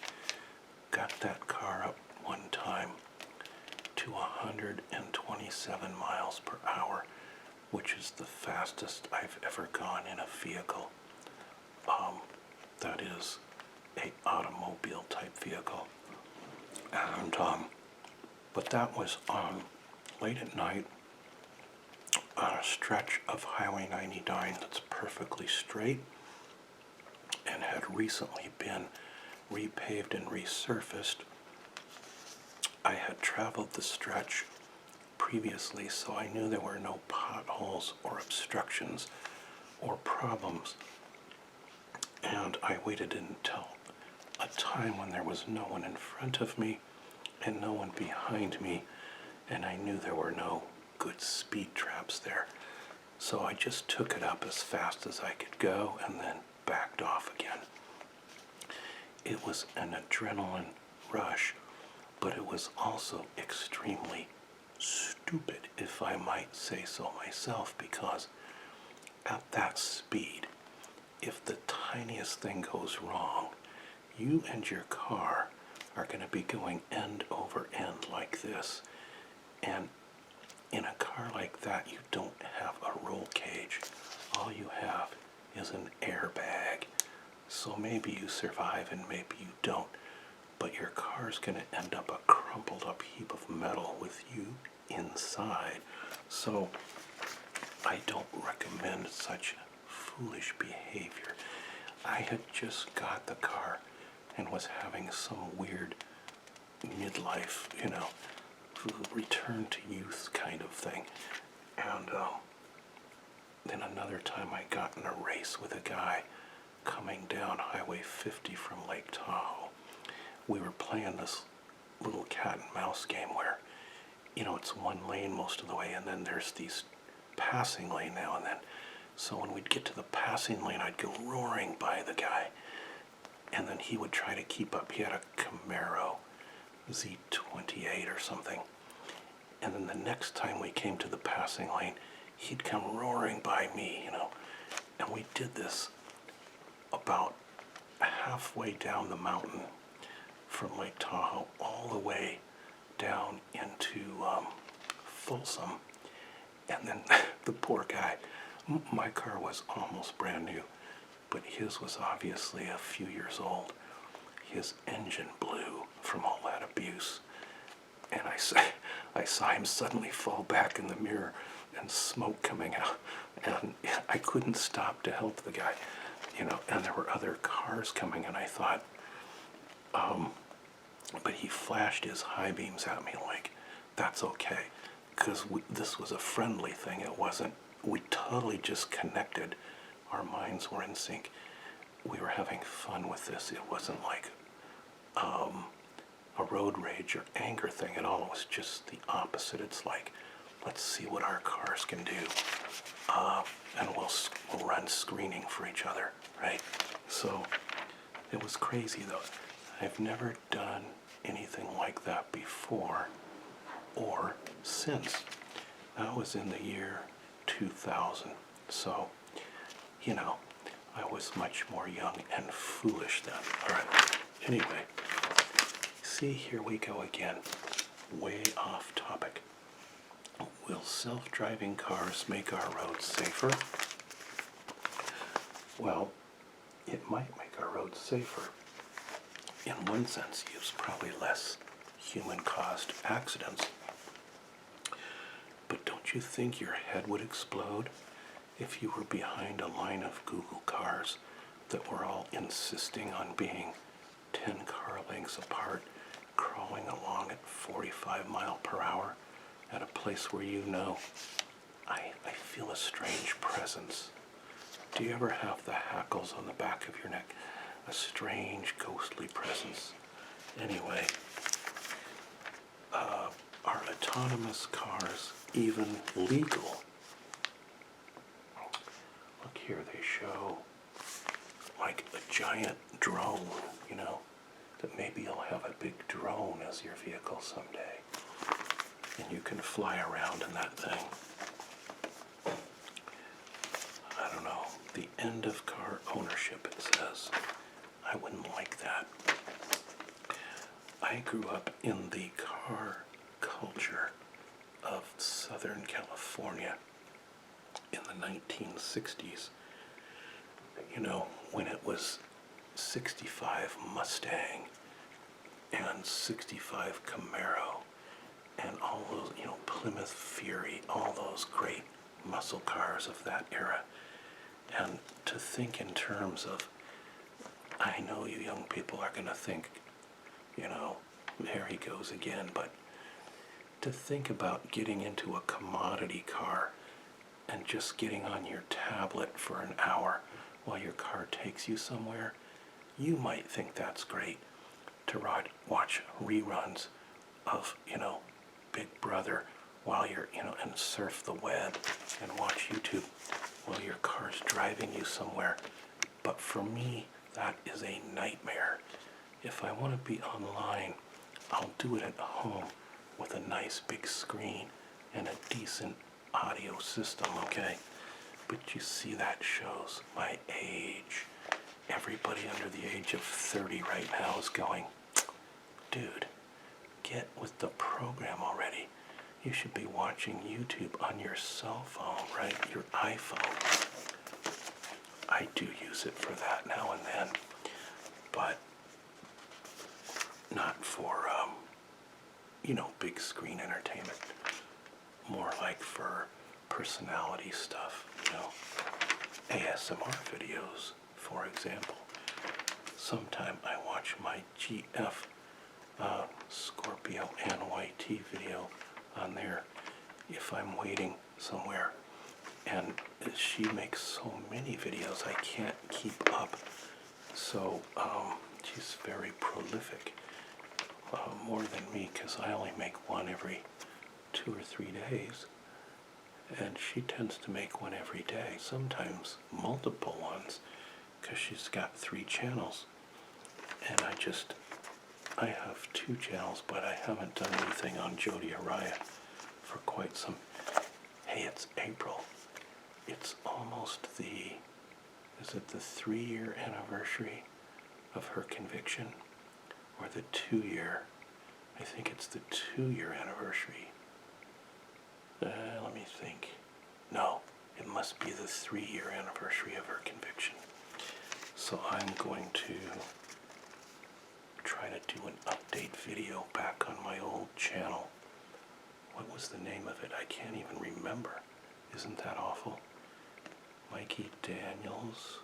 Got that car up one time to 127 miles per hour, which is the fastest I've ever gone in a vehicle. That is a automobile type vehicle. And, but that was late at night on a stretch of Highway 99 that's perfectly straight and had recently been repaved and resurfaced. I had traveled the stretch previously, so I knew there were no potholes or obstructions or problems. And I waited until a time when there was no one in front of me and no one behind me, and I knew there were no good speed traps there. So I just took it up as fast as I could go and then backed off again. It was an adrenaline rush, but it was also extremely stupid, if I might say so myself, because at that speed, if the tiniest thing goes wrong, you and your car are going to be going end over end like this. And in a car like that, you don't have a roll cage. All you have is an airbag. So maybe you survive and maybe you don't. But your car's going to end up a crumpled up heap of metal with you inside. So I don't recommend such foolish behavior. I had just got the car and was having some weird midlife, return to youth kind of thing. And then another time I got in a race with a guy coming down Highway 50 from Lake Tahoe. We were playing this little cat and mouse game where, it's one lane most of the way, and then there's these passing lane now and then. So when we'd get to the passing lane, I'd go roaring by the guy. And then he would try to keep up. He had a Camaro Z28 or something. And then the next time we came to the passing lane, he'd come roaring by me, you know. And we did this about halfway down the mountain from Lake Tahoe all the way down into Folsom. And then the poor guy, my car was almost brand new, but his was obviously a few years old. His engine blew from all that abuse. And I saw him suddenly fall back in the mirror and smoke coming out. And I couldn't stop to help the guy, you know, and there were other cars coming, and I thought, but he flashed his high beams at me like, that's okay, because this was a friendly thing. It wasn't, we totally just connected. Our minds were in sync. We were having fun with this. It wasn't like a road rage or anger thing at all. It was just the opposite. It's like, let's see what our cars can do. And we'll run screening for each other, right? So it was crazy though. I've never done anything like that before or since. That was in the year 2000. So, you know, I was much more young and foolish then. All right. Anyway, see, here we go again. Way off topic. Will self-driving cars make our roads safer? Well, it might make our roads safer. In one sense, use probably less human-caused accidents. But don't you think your head would explode if you were behind a line of Google cars that were all insisting on being 10 car lengths apart, crawling along at 45 mile per hour at a place where you know, I feel a strange presence. Do you ever have the hackles on the back of your neck? A strange, ghostly presence. Anyway, are autonomous cars even legal? Look here, they show like a giant drone, you know, that maybe you'll have a big drone as your vehicle someday. And you can fly around in that thing. I don't know. The end of car ownership, it says. I wouldn't like that. I grew up in the car culture of Southern California in the 1960s. You know, when it was 65 Mustang and 65 Camaro and all those, you know, Plymouth Fury, all those great muscle cars of that era. And to think in terms of, I know you young people are going to think, you know, there he goes again, but to think about getting into a commodity car and just getting on your tablet for an hour while your car takes you somewhere, you might think that's great. To watch reruns of, you know, Big Brother while you're, you know, and surf the web and watch YouTube while your car's driving you somewhere. But for me, that is a nightmare. If I want to be online, I'll do it at home with a nice big screen and a decent audio system, okay? But you see, that shows my age. Everybody under the age of 30 right now is going, dude, get with the program already. You should be watching YouTube on your cell phone, right? Your iPhone. I do use it for that now and then, but not for, you know, big screen entertainment. More like for personality stuff, you know, ASMR videos, for example. Sometime I watch my GF Scorpio NYT video on there if I'm waiting somewhere. And she makes so many videos, I can't keep up. So she's very prolific, more than me, because I only make one every 2 or 3 days. And she tends to make one every day, sometimes multiple ones, because she's got 3 channels. And I have 2 channels, but I haven't done anything on Jodi Araya for quite some. Hey, it's April. It's almost is it the 3-year anniversary of her conviction? Or the 2-year? I think it's the 2-year anniversary. Let me think. No, it must be the 3-year anniversary of her conviction. So I'm going to try to do an update video back on my old channel. What was the name of it? I can't even remember. Isn't that awful? Mikey Daniels.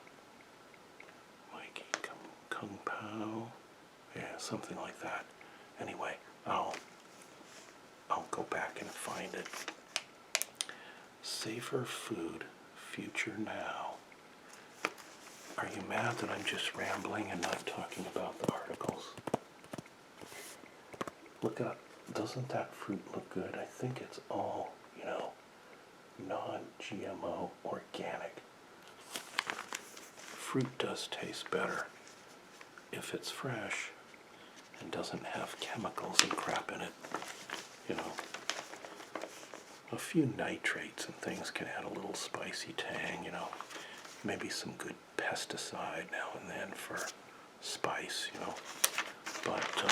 Mikey Kung Pao. Yeah, something like that. Anyway, I'll go back and find it. Safer food, future now. Are you mad that I'm just rambling and not talking about the articles? Look up. Doesn't that fruit look good? I think it's all, non-GMO, organic. Fruit does taste better if it's fresh and doesn't have chemicals and crap in it. A few nitrates and things can add a little spicy tang, maybe some good pesticide now and then for spice, but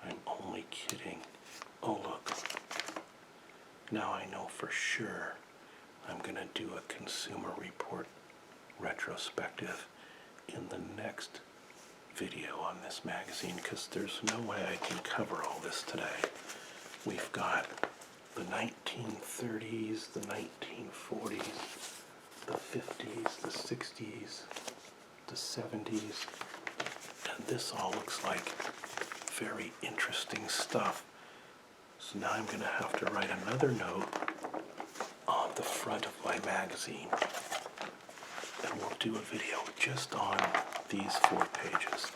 I'm only kidding. Oh, look. Now I know for sure I'm going to do a Consumer Report retrospective in the next video on this magazine, because there's no way I can cover all this today. We've got the 1930s, the 1940s, the 50s, the 60s, the 70s, and this all looks like very interesting stuff. So now I'm going to have to write another note on the front of my magazine, and we'll do a video just on these 4 pages,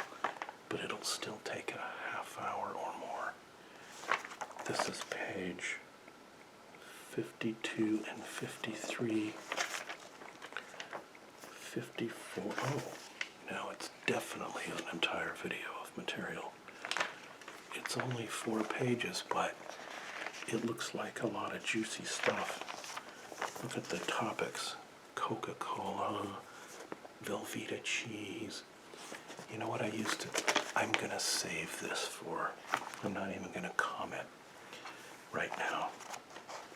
but it'll still take a half hour or more. This is page 52 and 53, 54. Oh, now it's definitely an entire video of material. It's only 4 pages, but it looks like a lot of juicy stuff. Look at the topics. Coca-Cola, Velveeta cheese. You know what I'm going to save this for. I'm not even going to comment right now,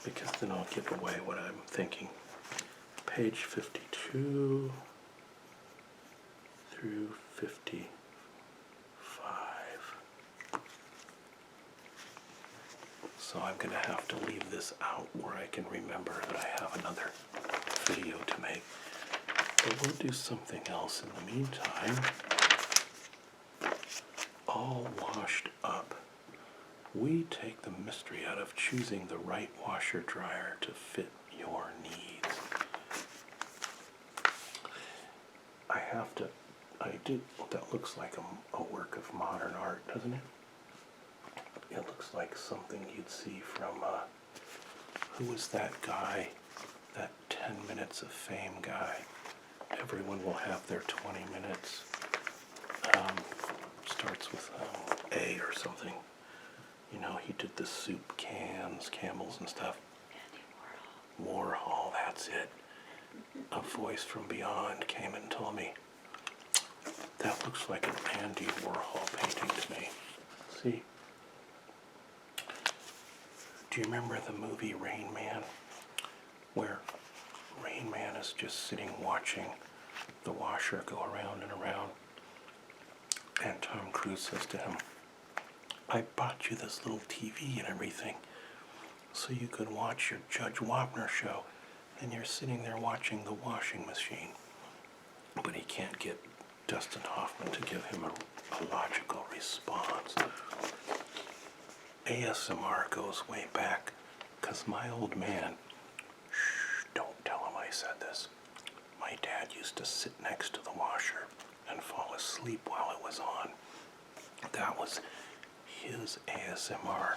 because then I'll give away what I'm thinking. Page 52 through 55. So I'm going to have to leave this out where I can remember that I have another video to make. But we'll do something else in the meantime. All washed up. We take the mystery out of choosing the right washer dryer to fit your needs. That looks like a work of modern art, doesn't it? It looks like something you'd see from, who was that guy? That 10 Minutes of Fame guy. Everyone will have their 20 minutes. Starts with A or something. He did the soup cans, Campbell's and stuff. Andy Warhol, that's it. A voice from beyond came and told me, that looks like an Andy Warhol painting to me. See? Do you remember the movie Rain Man? Where Rain Man is just sitting watching the washer go around and around. And Tom Cruise says to him, I bought you this little TV and everything so you could watch your Judge Wapner show, and you're sitting there watching the washing machine. But he can't get Dustin Hoffman to give him a logical response. ASMR goes way back, because my old man, don't tell him I said this, my dad used to sit next to the washer and fall asleep while it was on. That was his ASMR.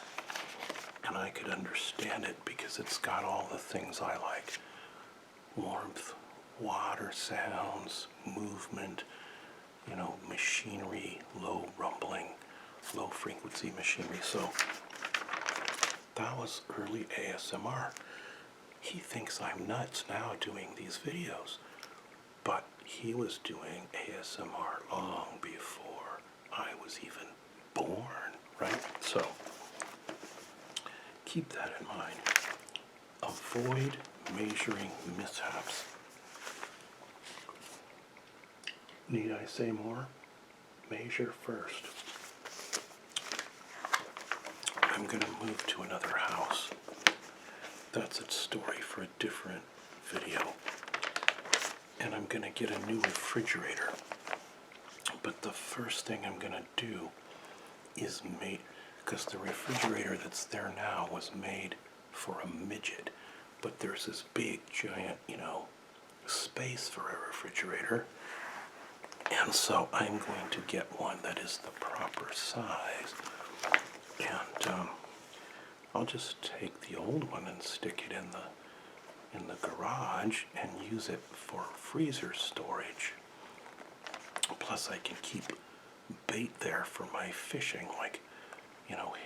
and I could understand it because it's got all the things I like. Warmth, water sounds, movement, machinery, low rumbling, low frequency machinery. So that was early ASMR. He thinks I'm nuts now doing these videos, but he was doing ASMR long before I was even born, right? So keep that in mind. Avoid measuring mishaps. Need I say more? Measure first. I'm going to move to another house. That's a story for a different video. And I'm going to get a new refrigerator. But the first thing I'm going to do is because the refrigerator that's there now was made for a midget. But there's this big, giant, space for a refrigerator. And so I'm going to get one that is the proper size. And I'll just take the old one and stick it in the garage and use it for freezer storage. Plus I can keep bait there for my fishing, like,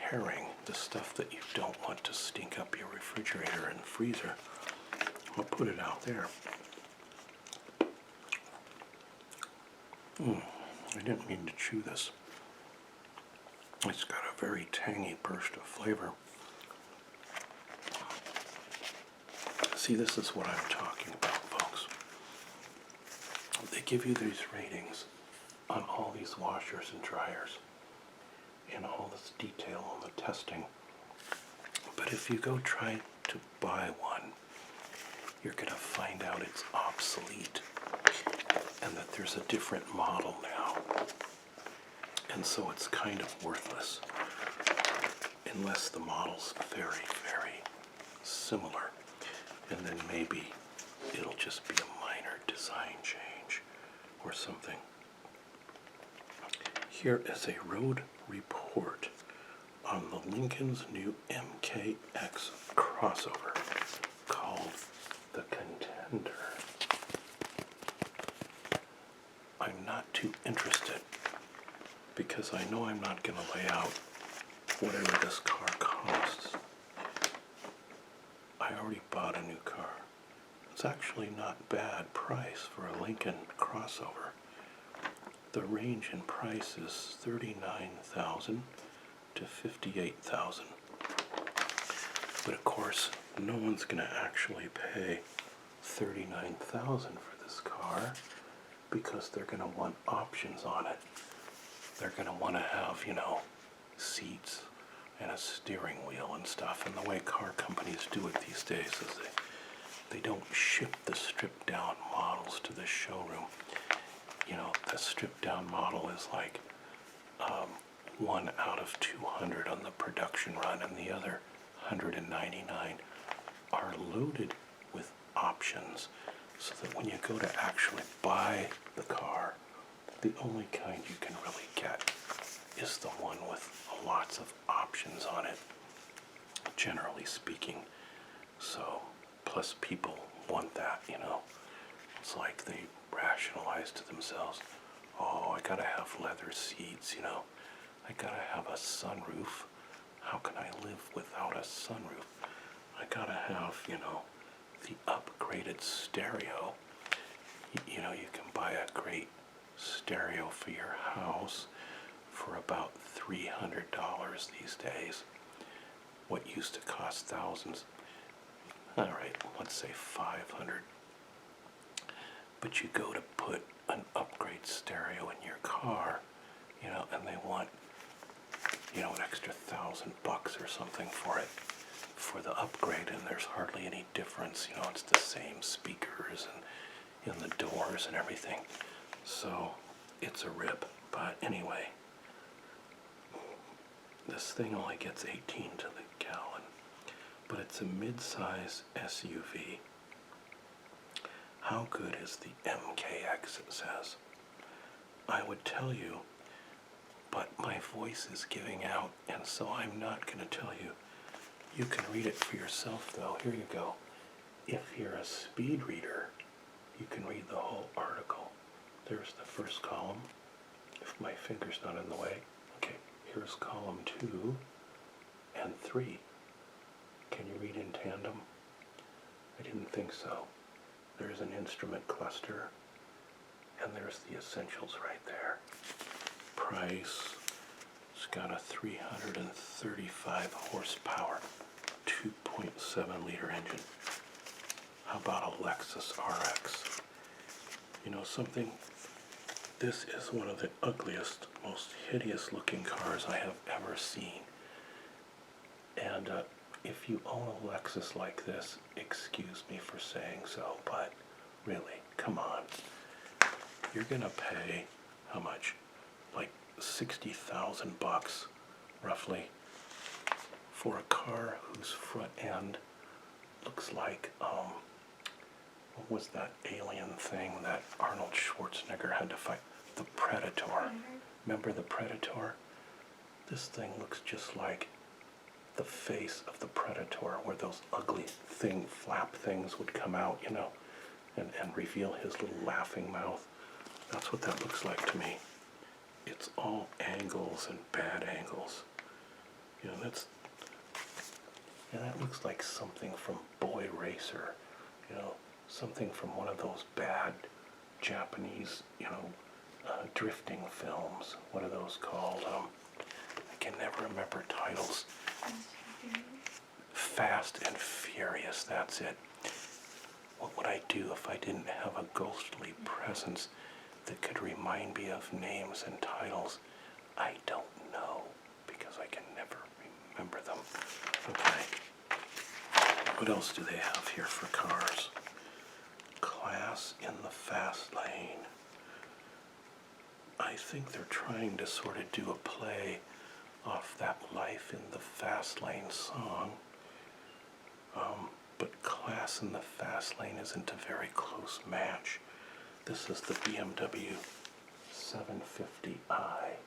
herring, the stuff that you don't want to stink up your refrigerator and freezer. I'll put it out there. I didn't mean to chew this. It's got a very tangy burst of flavor. See, this is what I'm talking about, folks. They give you these ratings on all these washers and dryers and all this detail on the testing. But if you go try to buy one, you're going to find out it's obsolete and that there's a different model now. And so it's kind of worthless unless the model's very, very similar. And then maybe it'll just be a minor design change or something. Here is a road report on the Lincoln's new MKX crossover called the Contender. I'm not too interested because I know I'm not going to lay out whatever this car costs. I already bought a new car. It's actually not bad price for a Lincoln crossover. The range in price is $39,000 to $58,000. But of course, no one's going to actually pay $39,000 for this car because they're going to want options on it. They're going to want to have, seats and a steering wheel and stuff. And the way car companies do it these days is they don't ship the stripped down models to the showroom. The stripped down model is like 1 out of 200 on the production run, and the other 199 are loaded with options so that when you go to actually buy the car, the only kind you can really get is the one with lots of options on it, generally speaking. So, plus people want that, It's like they rationalize to themselves, oh, I gotta have leather seats, I gotta have a sunroof. How can I live without a sunroof? I gotta have, the upgraded stereo. You can buy a great stereo for your house for about $300 these days. What used to cost thousands. All right, let's say 500. But you go to put an upgrade stereo in your car, and they want, an extra $1,000 or something for it, for the upgrade, and there's hardly any difference. It's the same speakers and in the doors and everything. So it's a rip. But anyway, this thing only gets 18 to the gallon, but it's a mid-size SUV. How good is the MKX, it says? I would tell you, but my voice is giving out, and so I'm not going to tell you. You can read it for yourself, though. Here you go. If you're a speed reader, you can read the whole article. There's the first column, if my finger's not in the way. Okay, here's column 2 and 3. Can you read in tandem? I didn't think so. There's an instrument cluster, and there's the essentials right there. Price, it's got a 335 horsepower, 2.7 liter engine. How about a Lexus RX? You know something? This is one of the ugliest, most hideous looking cars I have ever seen. And if you own a Lexus like this, excuse me for saying so, but really, come on. You're gonna pay, how much? Like 60,000 bucks, roughly, for a car whose front end looks like, what was that alien thing that Arnold Schwarzenegger had to fight? The Predator. Remember the Predator? This thing looks just like the face of the Predator, where those ugly flap things would come out, you know, and reveal his little laughing mouth. That's what that looks like to me. It's all angles and bad angles. You know, that looks like something from Boy Racer, you know, something from one of those bad Japanese, drifting films. What are those called? I can never remember titles. Fast and Furious, that's it. What would I do if I didn't have a ghostly presence that could remind me of names and titles? I don't know, because I can never remember them. Okay. What else do they have here for cars? Class in the fast lane. I think they're trying to sort of do a play off that Life in the Fast Lane song. But Class in the Fast Lane isn't a very close match. This is the BMW 750i.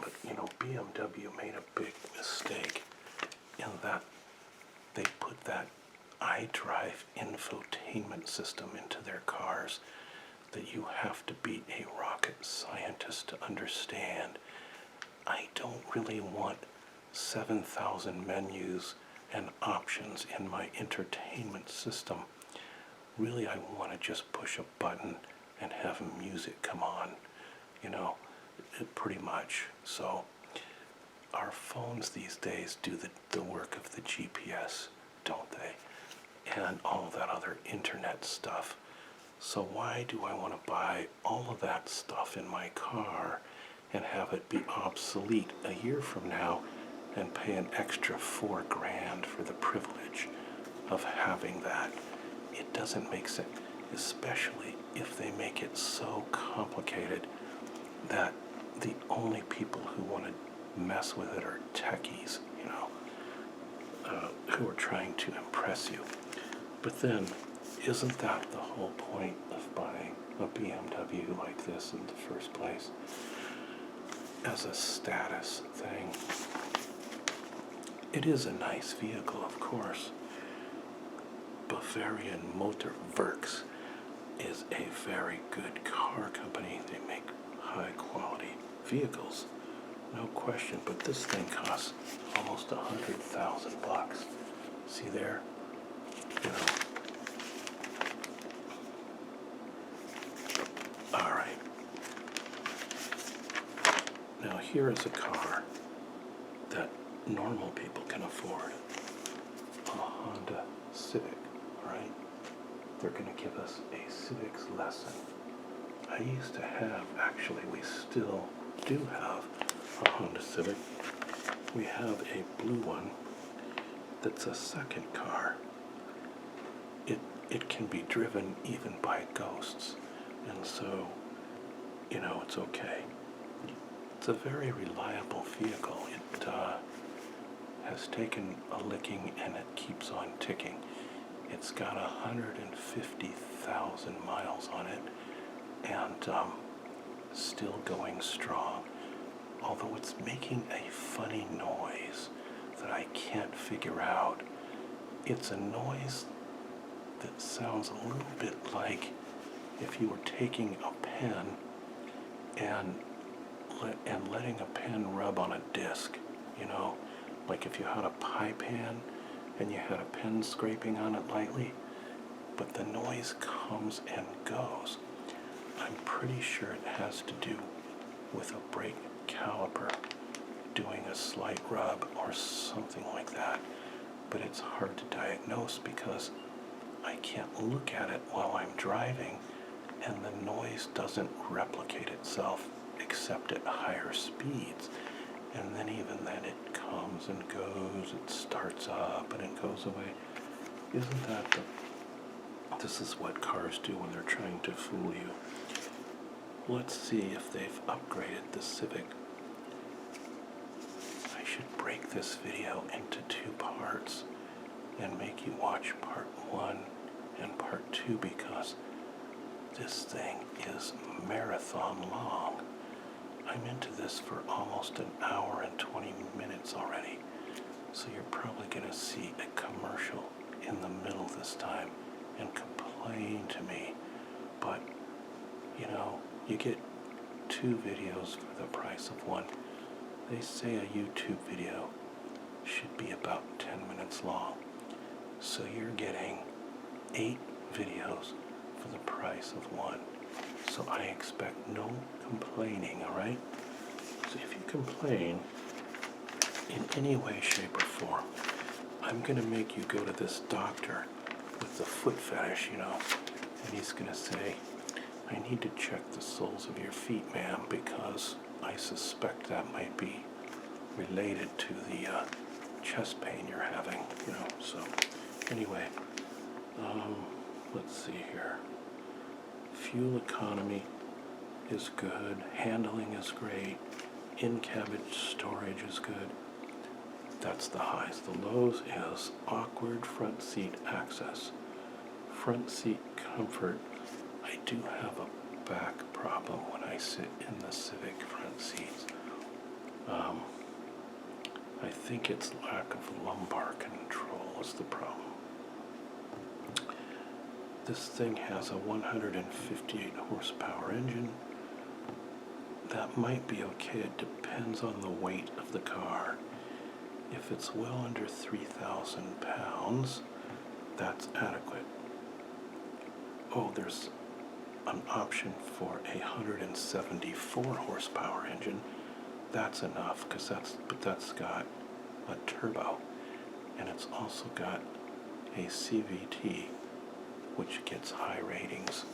But, BMW made a big mistake in that they put that iDrive infotainment system into their cars that you have to be a rocket scientist to understand. I don't really want 7,000 menus and options in my entertainment system. Really, I want to just push a button and have music come on, pretty much. So our phones these days do the work of the GPS, don't they? And all that other internet stuff. So why do I want to buy all of that stuff in my car and have it be obsolete a year from now and pay an extra $4,000 for the privilege of having that? It doesn't make sense, especially if they make it so complicated that the only people who want to mess with it are techies, who are trying to impress you. But then, isn't that the whole point of buying a BMW like this in the first place? As a status thing. It is a nice vehicle, of course. Bavarian Motor Works is a very good car company. They make high quality vehicles, no question, but this thing costs almost 100,000 bucks. See there? All right. Now here is a car that normal people can afford. A Honda Civic, right? They're going to give us a civics lesson. I used to have, actually we still do have a Honda Civic. We have a blue one that's a second car. It can be driven even by ghosts, and so, it's okay. It's a very reliable vehicle. It has taken a licking and it keeps on ticking. It's got 150,000 miles on it and still going strong. although it's making a funny noise that I can't figure out. It's a noise that sounds a little bit like if you were taking a pen and letting a pen rub on a disc, you know, like if you had a pie pan and you had a pen scraping on it lightly, but the noise comes and goes. I'm pretty sure it has to do with a brake caliper doing a slight rub or something like that, but it's hard to diagnose because I can't look at it while I'm driving, and the noise doesn't replicate itself except at higher speeds. And then even then it comes and goes, it starts up and it goes away. Isn't that this is what cars do when they're trying to fool you. Let's see if they've upgraded the Civic. I should break this video into 2 parts and make you watch part 1 and part 2 because this thing is marathon long. I'm into this for almost an hour and 20 minutes already, so you're probably going to see a commercial in the middle this time and complain to me, but you know, you get 2 videos for the price of 1. They say a YouTube video should be about 10 minutes long, so you're getting 8 videos for the price of 1. So I expect no complaining, alright? So if you complain in any way, shape, or form, I'm going to make you go to this doctor with the foot fetish, you know, and he's going to say, I need to check the soles of your feet, ma'am, because I suspect that might be related to the chest pain you're having, you know. So anyway, let's see here. Fuel economy is good, handling is great, in-cabin storage is good. That's the highs. The lows is awkward front seat access. Front seat comfort. I do have a back problem when I sit in the Civic front seats. I think it's lack of lumbar control is the problem. This thing has a 158 horsepower engine. That might be okay. It depends on the weight of the car. If it's well under 3,000 pounds, that's adequate. Oh, there's an option for a 174 horsepower engine. That's enough, but that's got a turbo, and it's also got a CVT, which gets high ratings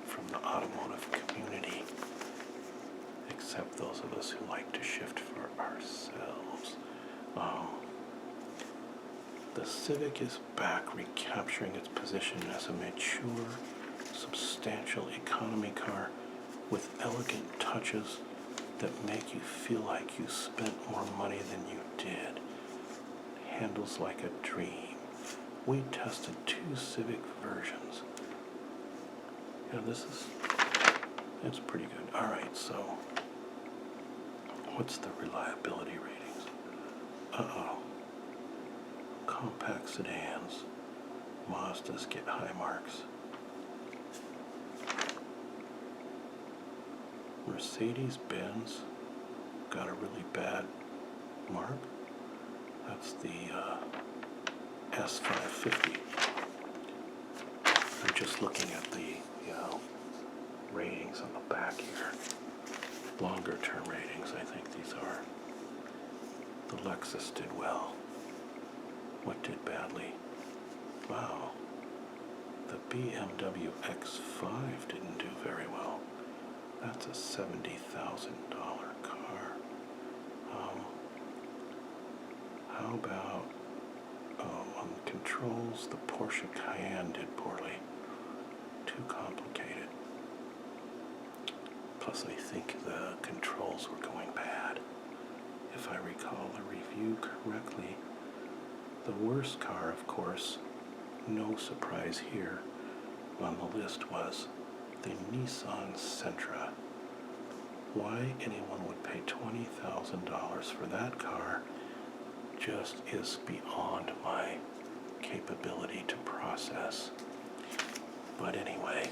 from the automotive community, except those of us who like to shift for ourselves. The Civic is back, recapturing its position as a mature, substantial economy car with elegant touches that make you feel like you spent more money than you did. Handles like a dream. We tested 2 Civic versions. Yeah, it's pretty good. Alright, so what's the reliability ratings? Compact sedans. Mazdas get high marks. Mercedes-Benz got a really bad mark. That's the S550. I'm just looking at the, ratings on the back here. Longer term ratings, I think these are. The Lexus did well. What did badly? Wow. The BMW X5 didn't do very well. That's a $70,000 car. How about, on the controls, the Porsche Cayenne did poorly. Too complicated. Plus, I think the controls were going bad. If I recall the review correctly, the worst car, of course, no surprise here on the list, was the Nissan Sentra. why anyone would pay $20,000 for that car just is beyond my capability to process. But anyway,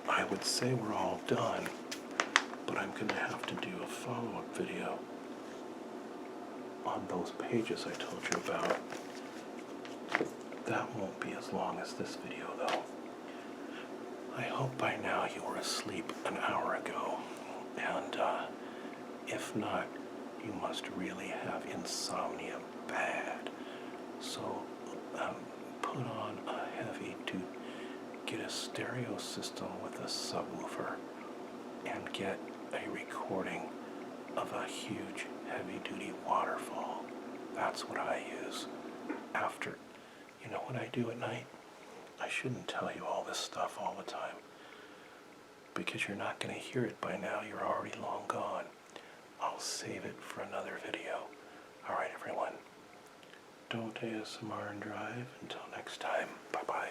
I would say we're all done, but I'm going to have to do a follow-up video on those pages I told you about. That won't be as long as this video, though. I hope by now you were asleep an hour ago, and if not, you must really have insomnia bad. So put on a heavy duty, get a stereo system with a subwoofer, and get a recording of a huge heavy-duty waterfall. That's what I use after. You know what I do at night? I shouldn't tell you all this stuff all the time, because you're not going to hear it by now. You're already long gone. I'll save it for another video. Alright, everyone. Don't ASMR and drive. Until next time. Bye-bye.